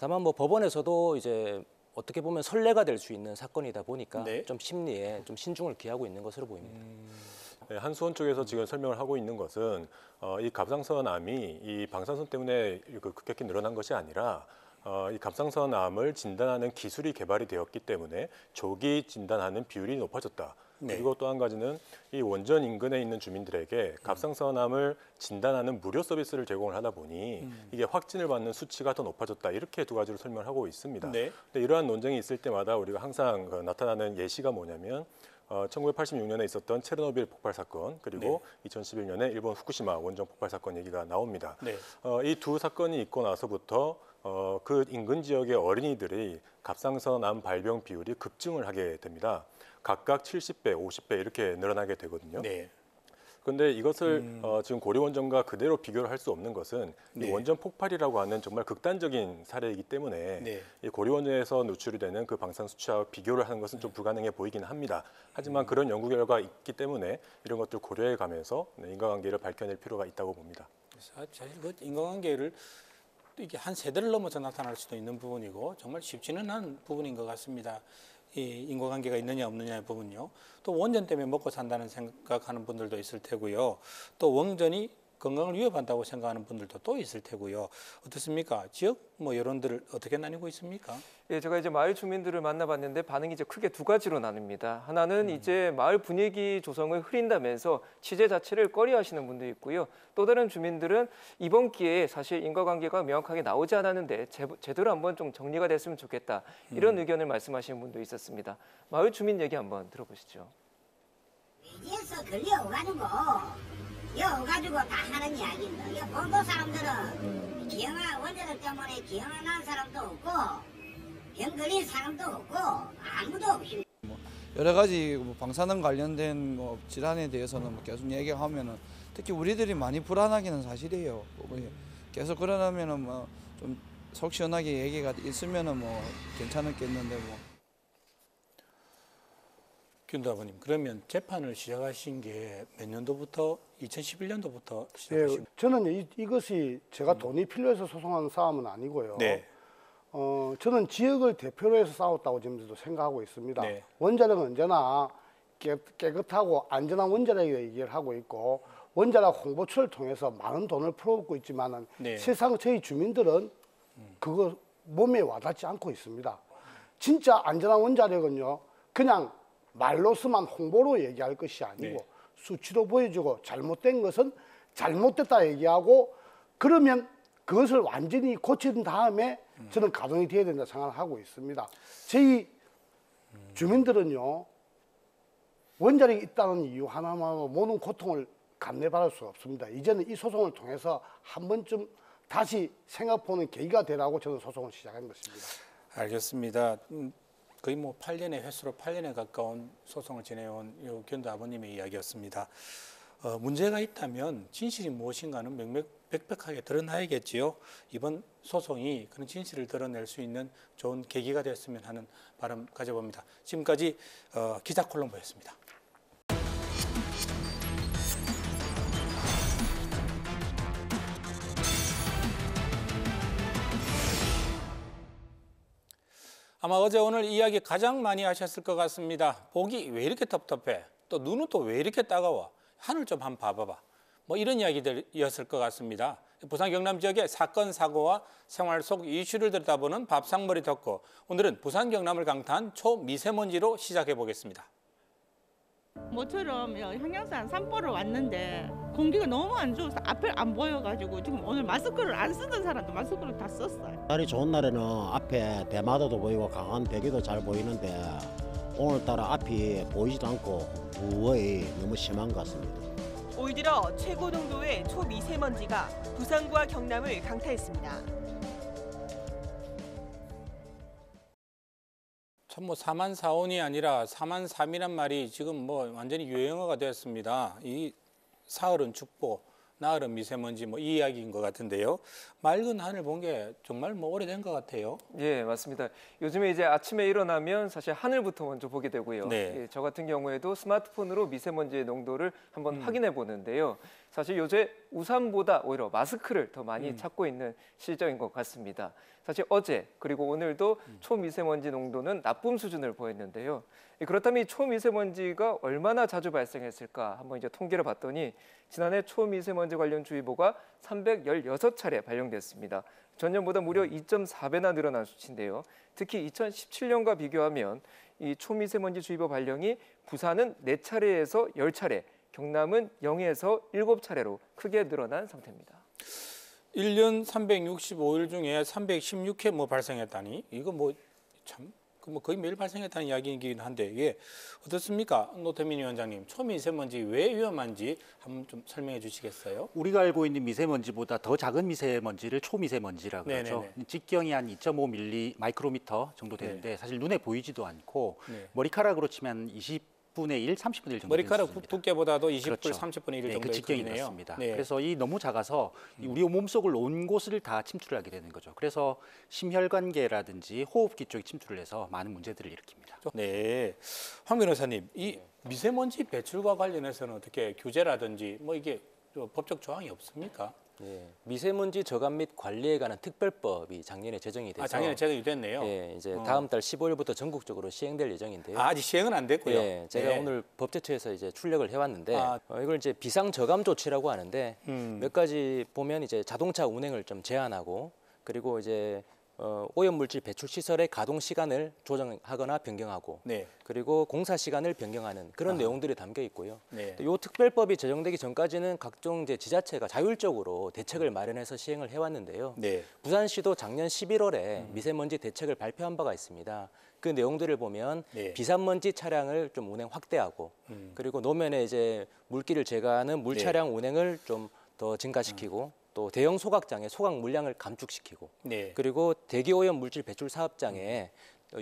다만 뭐 법원에서도 이제 어떻게 보면 선례가 될 수 있는 사건이다 보니까 네. 좀 심리에 좀 신중을 기하고 있는 것으로 보입니다. 네, 한수원 쪽에서 지금 설명을 하고 있는 것은 이 갑상선암이 이 방사선 때문에 급격히 늘어난 것이 아니라 이 갑상선암을 진단하는 기술이 개발이 되었기 때문에 조기 진단하는 비율이 높아졌다. 네. 그리고 또 한 가지는 이 원전 인근에 있는 주민들에게 갑상선암을 진단하는 무료 서비스를 제공을 하다 보니 이게 확진을 받는 수치가 더 높아졌다. 이렇게 두 가지로 설명을 하고 있습니다. 네. 근데 이러한 논쟁이 있을 때마다 우리가 항상 나타나는 예시가 뭐냐면 1986년에 있었던 체르노빌 폭발 사건 그리고 2011년에 일본 후쿠시마 원전 폭발 사건 얘기가 나옵니다. 네. 이 두 사건이 있고 나서부터 그 인근 지역의 어린이들이 갑상선암 발병 비율이 급증을 하게 됩니다. 각각 70배, 50배 이렇게 늘어나게 되거든요. 네. 그런데 이것을 지금 고리 원전과 그대로 비교를 할 수 없는 것은 네. 이 원전 폭발이라고 하는 정말 극단적인 사례이기 때문에 네. 이 고리 원전에서 누출이 되는 그 방사선 수치와 비교를 하는 것은 좀 불가능해 보이긴 합니다. 하지만 그런 연구 결과가 있기 때문에 이런 것들 고려해 가면서 인과관계를 밝혀낼 필요가 있다고 봅니다. 사실 그 인과관계를 이게 한 세대를 넘어서 나타날 수도 있는 부분이고 정말 쉽지는 않은 부분인 것 같습니다. 이 인과관계가 있느냐 없느냐의 부분요. 또 원전 때문에 먹고 산다는 생각하는 분들도 있을 테고요. 또 원전이 건강을 위협한다고 생각하는 분들도 또 있을 테고요. 어떻습니까? 지역 뭐 여론들을 어떻게 나뉘고 있습니까? 예, 제가 이제 마을 주민들을 만나봤는데 반응이 이제 크게 두 가지로 나뉩니다. 하나는 이제 마을 분위기 조성을 흐린다면서 취재 자체를 꺼려하시는 분도 있고요. 또 다른 주민들은 이번 기회에 사실 인과관계가 명확하게 나오지 않았는데 제대로 한번 좀 정리가 됐으면 좋겠다. 이런 의견을 말씀하시는 분도 있었습니다. 마을 주민 얘기 한번 들어보시죠. 여기에서 걸려오가지고 여가지고 다 하는 이야기인데 본도 사람들은 기형아 원자력 때문에 기형아 난 사람도 없고 병 걸린 사람도 없고 아무도 없습니다. 여러 가지 방사능 관련된 질환에 대해서는 계속 얘기하면은 특히 우리들이 많이 불안하기는 사실이에요. 계속 그러면은 좀 속 시원하게 얘기가 있으면은 괜찮았겠는데 균도 아버님, 그러면 재판을 시작하신 게 몇 년도부터? 2011년도부터 예, 시작하신 저는 이것이 제가 돈이 필요해서 소송하는 싸움은 아니고요. 네. 저는 지역을 대표로 해서 싸웠다고 지금도 생각하고 있습니다. 네. 원자력은 언제나 깨끗하고 안전한 원자력에 얘기를 하고 있고 원자력 홍보처를 통해서 많은 돈을 풀어오고 있지만은 네. 실상 저희 주민들은 그거 몸에 와닿지 않고 있습니다. 진짜 안전한 원자력은요, 그냥 말로서만 홍보로 얘기할 것이 아니고 네. 수치로 보여주고 잘못된 것은 잘못됐다 얘기하고 그러면 그것을 완전히 고친 다음에 저는 가동이 돼야 된다 생각을 하고 있습니다. 저희 주민들은요. 원자력이 있다는 이유 하나만으로 모든 고통을 감내받을 수 없습니다. 이제는 이 소송을 통해서 한 번쯤 다시 생각보는 계기가 되라고 저는 소송을 시작한 것입니다. 알겠습니다. 거의 뭐 8년의 횟수로 8년에 가까운 소송을 지내온 요 견도 아버님의 이야기였습니다. 문제가 있다면 진실이 무엇인가는 명명백백하게 드러나야겠지요. 이번 소송이 그런 진실을 드러낼 수 있는 좋은 계기가 됐으면 하는 바람 가져봅니다. 지금까지 기자 콜럼보였습니다. 아마 어제 오늘 이야기 가장 많이 하셨을 것 같습니다. 복이 왜 이렇게 텁텁해? 또 눈은 또 왜 이렇게 따가워? 하늘 좀 한번 봐봐봐. 뭐 이런 이야기들이었을 것 같습니다. 부산 경남 지역의 사건 사고와 생활 속 이슈를 들여다보는 밥상머리 덕후. 오늘은 부산 경남을 강타한 초미세먼지로 시작해 보겠습니다. 모처럼 형양산 산보러 왔는데 공기가 너무 안 좋아서 앞을 안 보여가지고 지금 오늘 마스크를 안 쓰던 사람도 마스크를 다 썼어요. 날이 좋은 날에는 앞에 대마도도 보이고 강한 대교도 잘 보이는데 오늘따라 앞이 보이지도 않고 무거이 너무 심한 것 같습니다. 올 들어 최고 농도의 초미세먼지가 부산과 경남을 강타했습니다. 참 뭐 4만 4원이 아니라 4만 3이란 말이 지금 뭐 완전히 유행어가 됐습니다. 이 사흘은 춥고 나흘은 미세먼지 뭐 이 이야기인 것 같은데요. 맑은 하늘 본 게 정말 뭐 오래된 것 같아요. 예, 맞습니다. 요즘에 이제 아침에 일어나면 사실 하늘부터 먼저 보게 되고요. 네. 예, 저 같은 경우에도 스마트폰으로 미세먼지의 농도를 한번 확인해 보는데요. 사실 요새 우산보다 오히려 마스크를 더 많이 찾고 있는 시점인 것 같습니다. 사실 어제 그리고 오늘도 초미세먼지 농도는 나쁨 수준을 보였는데요. 그렇다면 이 초미세먼지가 얼마나 자주 발생했을까 한번 이제 통계를 봤더니 지난해 초미세먼지 관련 주의보가 316차례 발령됐습니다. 전년보다 무려 2.4배나 늘어난 수치인데요. 특히 2017년과 비교하면 이 초미세먼지 주의보 발령이 부산은 4차례에서 10차례, 경남은 0에서 7차례로 크게 늘어난 상태입니다. 1년 365일 중에 316회 뭐 발생했다니 이거 뭐 참 거의 매일 발생했다는 이야기이긴 한데 이게 어떻습니까? 노태민 위원장님, 초미세먼지 왜 위험한지 한번 좀 설명해 주시겠어요? 우리가 알고 있는 미세먼지보다 더 작은 미세먼지를 초미세먼지라고 그러죠. 네네네. 직경이 한 2.5 마이크로미터 정도 되는데 네. 사실 눈에 보이지도 않고 네. 머리카락으로 치면 20분의 1, 30분의 1 정도 머리카락 되는 수준입니다. 두께보다도 20불, 그렇죠. 30분의 1 네, 정도의 그 직경이 크기네요. 그렇습니다. 네. 그래서 이 너무 작아서 우리 몸속을 온 곳을 다 침투를 하게 되는 거죠. 그래서 심혈관계라든지 호흡기 쪽에 침투를 해서 많은 문제들을 일으킵니다. 네, 황 변호사님, 이 미세먼지 배출과 관련해서는 어떻게 규제라든지 뭐 이게 법적 조항이 없습니까? 예, 미세먼지 저감 및 관리에 관한 특별법이 작년에 제정이 돼서 작년에 제정이 됐네요. 예, 이제 다음 달 15일부터 전국적으로 시행될 예정인데요. 아직 시행은 안 됐고요. 예, 제가 네. 오늘 법제처에서 이제 출력을 해왔는데 아. 이걸 이제 비상 저감 조치라고 하는데 몇 가지 보면 이제 자동차 운행을 좀 제한하고 그리고 이제 오염물질 배출 시설의 가동 시간을 조정하거나 변경하고 네. 그리고 공사 시간을 변경하는 그런 아하. 내용들이 담겨 있고요. 네. 이 특별법이 제정되기 전까지는 각종 이제 지자체가 자율적으로 대책을 마련해서 시행을 해왔는데요. 네. 부산시도 작년 11월에 미세먼지 대책을 발표한 바가 있습니다. 그 내용들을 보면 네. 비산먼지 차량을 좀 운행 확대하고 그리고 노면에 이제 물기를 제거하는 물 차량 운행을 좀 더 증가시키고 또 대형 소각장의 소각 물량을 감축시키고 네. 그리고 대기 오염 물질 배출 사업장에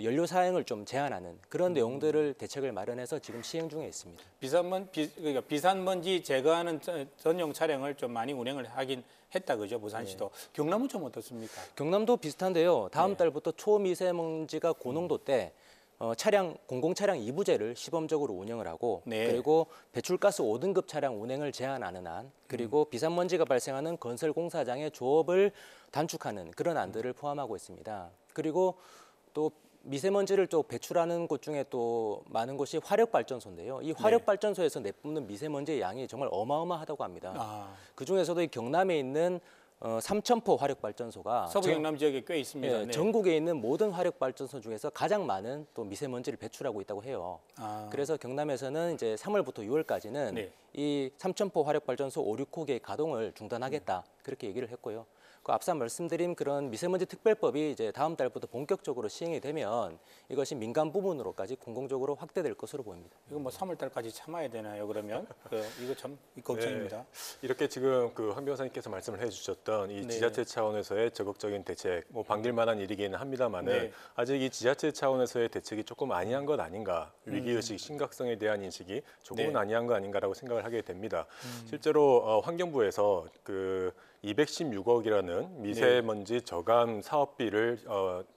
연료 사용을 좀 제한하는 그런 내용들을 대책을 마련해서 지금 시행 중에 있습니다. 그러니까 비산먼지 제거하는 전용 차량을 좀 많이 운행을 하긴 했다 그죠, 부산시도. 경남은 좀 어떻습니까? 경남도 비슷한데요. 다음 달부터 초미세먼지가 고농도 때 차량 공공차량 2부제를 시범적으로 운영을 하고 네. 그리고 배출가스 5등급 차량 운행을 제한하는 안 그리고 비산먼지가 발생하는 건설 공사장의 조업을 단축하는 그런 안들을 포함하고 있습니다. 그리고 또 미세먼지를 또 배출하는 곳 중에 또 많은 곳이 화력발전소인데요. 이 화력발전소에서 내뿜는 미세먼지의 양이 정말 어마어마하다고 합니다. 그 중에서도 이 경남에 있는 삼천포 화력발전소가 서부 경남 지역에 꽤 있습니다. 예, 네. 전국에 있는 모든 화력발전소 중에서 가장 많은 또 미세먼지를 배출하고 있다고 해요. 그래서 경남에서는 이제 3월부터 6월까지는 네. 이 삼천포 화력발전소 5, 6호기의 가동을 중단하겠다 그렇게 얘기를 했고요. 그 앞서 말씀드린 그런 미세먼지 특별법이 이제 다음 달부터 본격적으로 시행이 되면 이것이 민간 부문으로까지 공공적으로 확대될 것으로 보입니다. 이거 뭐 3월 달까지 참아야 되나요? 그러면 이거 참 걱정입니다. 네. 이렇게 지금 그 황 변호사님께서 말씀을 해주셨던 이 네. 지자체 차원에서의 적극적인 대책, 뭐 반길만한 일이기는 합니다만은 네. 아직 이 지자체 차원에서의 대책이 조금 아니한 것 아닌가, 위기의식, 심각성에 대한 인식이 조금은 네. 아니한 것 아닌가라고 생각을 하게 됩니다. 실제로 환경부에서 그 216억이라는 미세먼지 저감 사업비를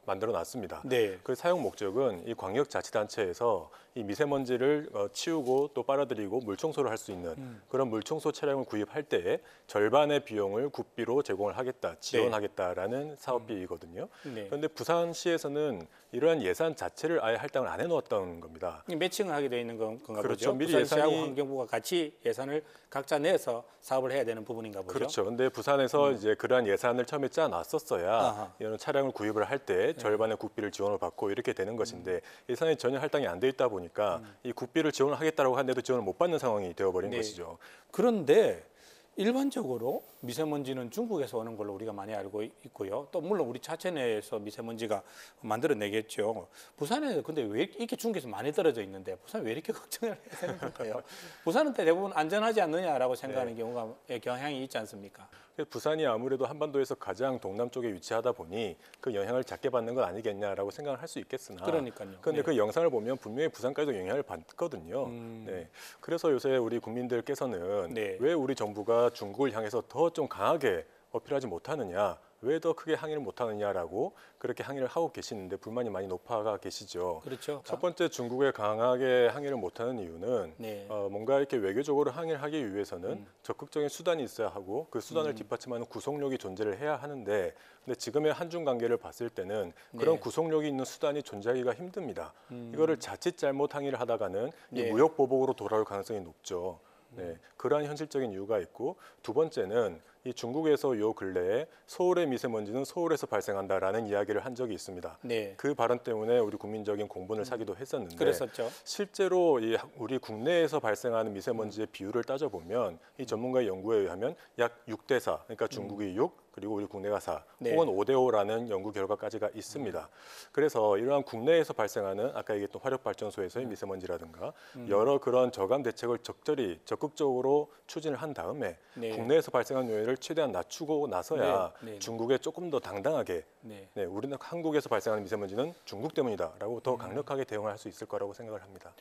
만들어 놨습니다. 네. 그 사용 목적은 이 광역자치단체에서 이 미세먼지를 치우고 또 빨아들이고 물청소를 할 수 있는 그런 물청소 차량을 구입할 때에 절반의 비용을 국비로 제공을 하겠다, 지원하겠다라는 사업비이거든요. 네. 그런데 부산시에서는 이러한 예산 자체를 아예 할당을 안 해놓았던 겁니다. 매칭을 하게 돼 있는 건가 그렇죠. 보죠. 미리 부산시하고 예산이 환경부가 같이 예산을 각자 내서 사업을 해야 되는 부분인가 보죠. 그렇죠. 근데 부산에서 이제 그러한 예산을 처음에 짜놨었어야 이런 차량을 구입을 할 때 절반의 국비를 지원을 받고 이렇게 되는 것인데 예산이 전혀 할당이 안 돼 있다 보니까 이 국비를 지원을 하겠다라고 하는데도 지원을 못 받는 상황이 되어버린 네. 것이죠. 그런데 일반적으로 미세먼지는 중국에서 오는 걸로 우리가 많이 알고 있고요. 또 물론 우리 자체 내에서 미세먼지가 만들어내겠죠. 부산에 근데 왜 이렇게 중국에서 많이 떨어져 있는데 부산 왜 이렇게 걱정을 해야 되는 걸까요? 부산은 대부분 안전하지 않느냐라고 생각하는 경우가 경향이 있지 않습니까? 부산이 아무래도 한반도에서 가장 동남쪽에 위치하다 보니 그 영향을 작게 받는 건 아니겠냐라고 생각을 할 수 있겠으나 그러니까요. 그런데 네. 그 영상을 보면 분명히 부산까지도 영향을 받거든요. 네. 그래서 요새 우리 국민들께서는 네. 왜 우리 정부가 중국을 향해서 더 좀 강하게 어필하지 못하느냐, 왜 더 크게 항의를 못하느냐라고 그렇게 항의를 하고 계시는데 불만이 많이 높아가 계시죠. 그렇죠. 첫 번째 중국에 강하게 항의를 못하는 이유는 네. 뭔가 이렇게 외교적으로 항의를 하기 위해서는 적극적인 수단이 있어야 하고 그 수단을 뒷받침하는 구속력이 존재를 해야 하는데 근데 지금의 한중 관계를 봤을 때는 그런 네. 구속력이 있는 수단이 존재하기가 힘듭니다. 이거를 자칫 잘못 항의를 하다가는 이 네. 무역 보복으로 돌아올 가능성이 높죠. 네, 그러한 현실적인 이유가 있고 두 번째는 이 중국에서 요 근래에 서울의 미세먼지는 서울에서 발생한다라는 이야기를 한 적이 있습니다. 네. 그 발언 때문에 우리 국민적인 공분을 사기도 했었는데 그랬었죠. 실제로 이 우리 국내에서 발생하는 미세먼지의 비율을 따져보면 이 전문가의 연구에 의하면 약 6대 4, 그러니까 중국이 6, 그리고 우리 국내가 4, 네. 혹은 5대 5라는 연구 결과까지가 있습니다. 그래서 이러한 국내에서 발생하는 아까 얘기했던 화력발전소에서의 미세먼지라든가 여러 그런 저감 대책을 적극적으로 추진을 한 다음에 네. 국내에서 발생한 요인을 최대한 낮추고 나서야 네. 네. 중국에 조금 더 당당하게 네. 우리는 한국에서 발생하는 미세먼지는 중국 때문이다라고 더 강력하게 대응을 할 수 있을 거라고 생각을 합니다.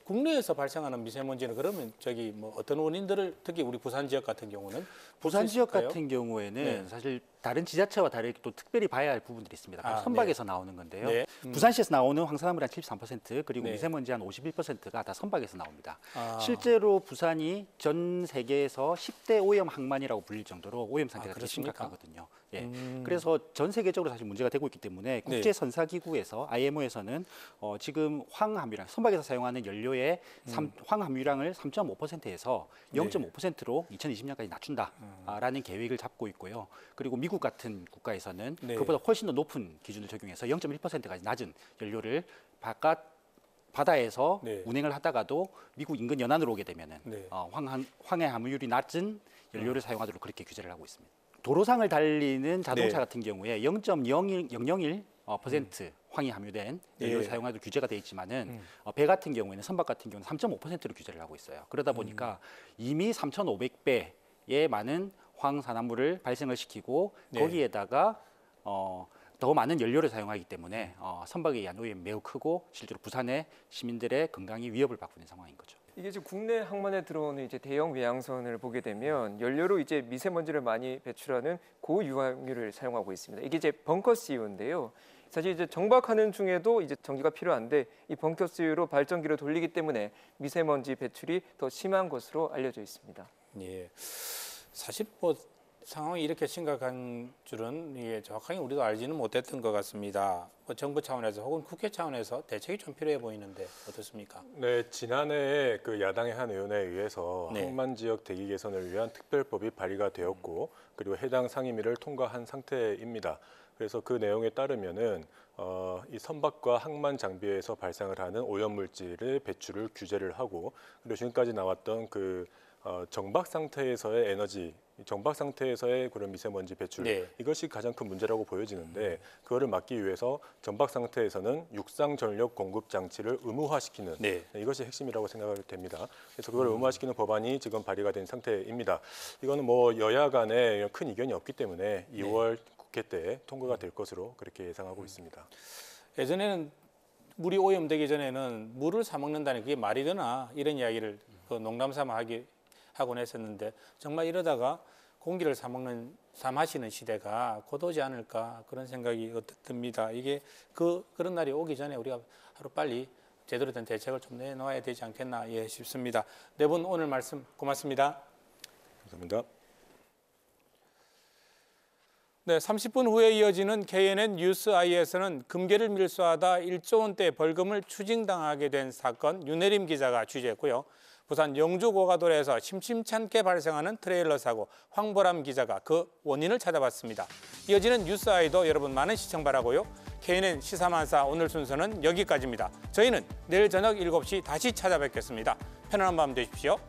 국내에서 발생하는 미세먼지는 그러면 저기 뭐 어떤 원인들을 특히 우리 부산 지역 같은 경우는 부산 지역 있을까요? 같은 경우에는 네. 사실 다른 지자체와 다르게 또 특별히 봐야 할 부분들이 있습니다. 바로 아, 선박에서 나오는 건데요. 네. 부산시에서 나오는 황산화물이 한 73% 그리고 네. 미세먼지 한 51%가 다 선박에서 나옵니다. 아. 실제로 부산이 전 세계에서 10대 오염 항만이라고 불릴 정도로 오염 상태가 되게 그렇습니까? 심각하거든요. 예. 그래서 전 세계적으로 사실 문제가 되고 있기 때문에 국제 선사기구에서 IMO에서는 지금 황함유량, 선박에서 사용하는 연료의 황함유량을 3.5%에서 0.5%로 2020년까지 낮춘다라는 계획을 잡고 있고요. 그리고 미국 같은 국가에서는 네. 그보다 훨씬 더 높은 기준을 적용해서 0.1%까지 낮은 연료를 바다에서 네. 운행을 하다가도 미국 인근 연안으로 오게 되면은 네. 황해 함유율이 낮은 연료를 사용하도록 그렇게 규제를 하고 있습니다. 도로상을 달리는 자동차 네. 같은 경우에 0.001% 황이 함유된 연료를 네. 사용하도록 규제가 되어 있지만은 배 같은 경우에는 선박 같은 경우는 3.5%로 규제를 하고 있어요. 그러다 보니까 이미 3,500배의 많은 황산화물을 발생을 시키고 네. 거기에다가 더 많은 연료를 사용하기 때문에 선박에 의한 오염이 매우 크고 실제로 부산의 시민들의 건강이 위협을 받고 있는 상황인 거죠. 이게 지금 국내 항만에 들어오는 이제 대형 외항선을 보게 되면 연료로 이제 미세먼지를 많이 배출하는 고유황유를 사용하고 있습니다. 이게 이제 벙커CU인데요. 사실 이제 정박하는 중에도 이제 전기가 필요한데 이 벙커CU로 발전기를 돌리기 때문에 미세먼지 배출이 더 심한 것으로 알려져 있습니다. 예. 사실 뭐 상황이 이렇게 심각한 줄은 이게 정확하게 우리도 알지는 못했던 것 같습니다. 뭐 정부 차원에서 혹은 국회 차원에서 대책이 좀 필요해 보이는데 어떻습니까? 네, 지난해에 그 야당의 한 의원에 의해서 네. 항만 지역 대기 개선을 위한 특별법이 발의가 되었고 그리고 해당 상임위를 통과한 상태입니다. 그래서 그 내용에 따르면은 이 선박과 항만 장비에서 발생을 하는 오염 물질의 배출을 규제를 하고 그리고 지금까지 나왔던 그 정박 상태에서의 에너지, 정박 상태에서의 그런 미세먼지 배출 네. 이것이 가장 큰 문제라고 보여지는데 그거를 막기 위해서 정박 상태에서는 육상 전력 공급 장치를 의무화시키는 네. 이것이 핵심이라고 생각이 됩니다. 그래서 그걸 의무화시키는 법안이 지금 발의가 된 상태입니다. 이거는 뭐 여야 간에 큰 이견이 없기 때문에 2월 국회 때 통과가 될 것으로 그렇게 예상하고 있습니다. 예전에는 물이 오염되기 전에는 물을 사 먹는다는 그게 말이 되나 이런 이야기를 농담 삼아 하곤 했었는데 정말 이러다가 공기를 사 마시는 시대가 곧 오지 않을까 그런 생각이 듭니다. 이게 그런 날이 오기 전에 우리가 하루 빨리 제대로 된 대책을 좀 내놓아야 되지 않겠나 싶습니다. 네 분 오늘 말씀 고맙습니다. 감사합니다. 네, 30분 후에 이어지는 KNN 뉴스 아이에서는 금괴를 밀수하다 1조 원대 벌금을 추징당하게 된 사건 윤혜림 기자가 취재했고요. 부산 영주 고가도로에서 심심찮게 발생하는 트레일러 사고 황보람 기자가 그 원인을 찾아봤습니다. 이어지는 뉴스 아이도 여러분 많은 시청 바라고요. KNN 시사만사 오늘 순서는 여기까지입니다. 저희는 내일 저녁 7시 다시 찾아뵙겠습니다. 편안한 밤 되십시오.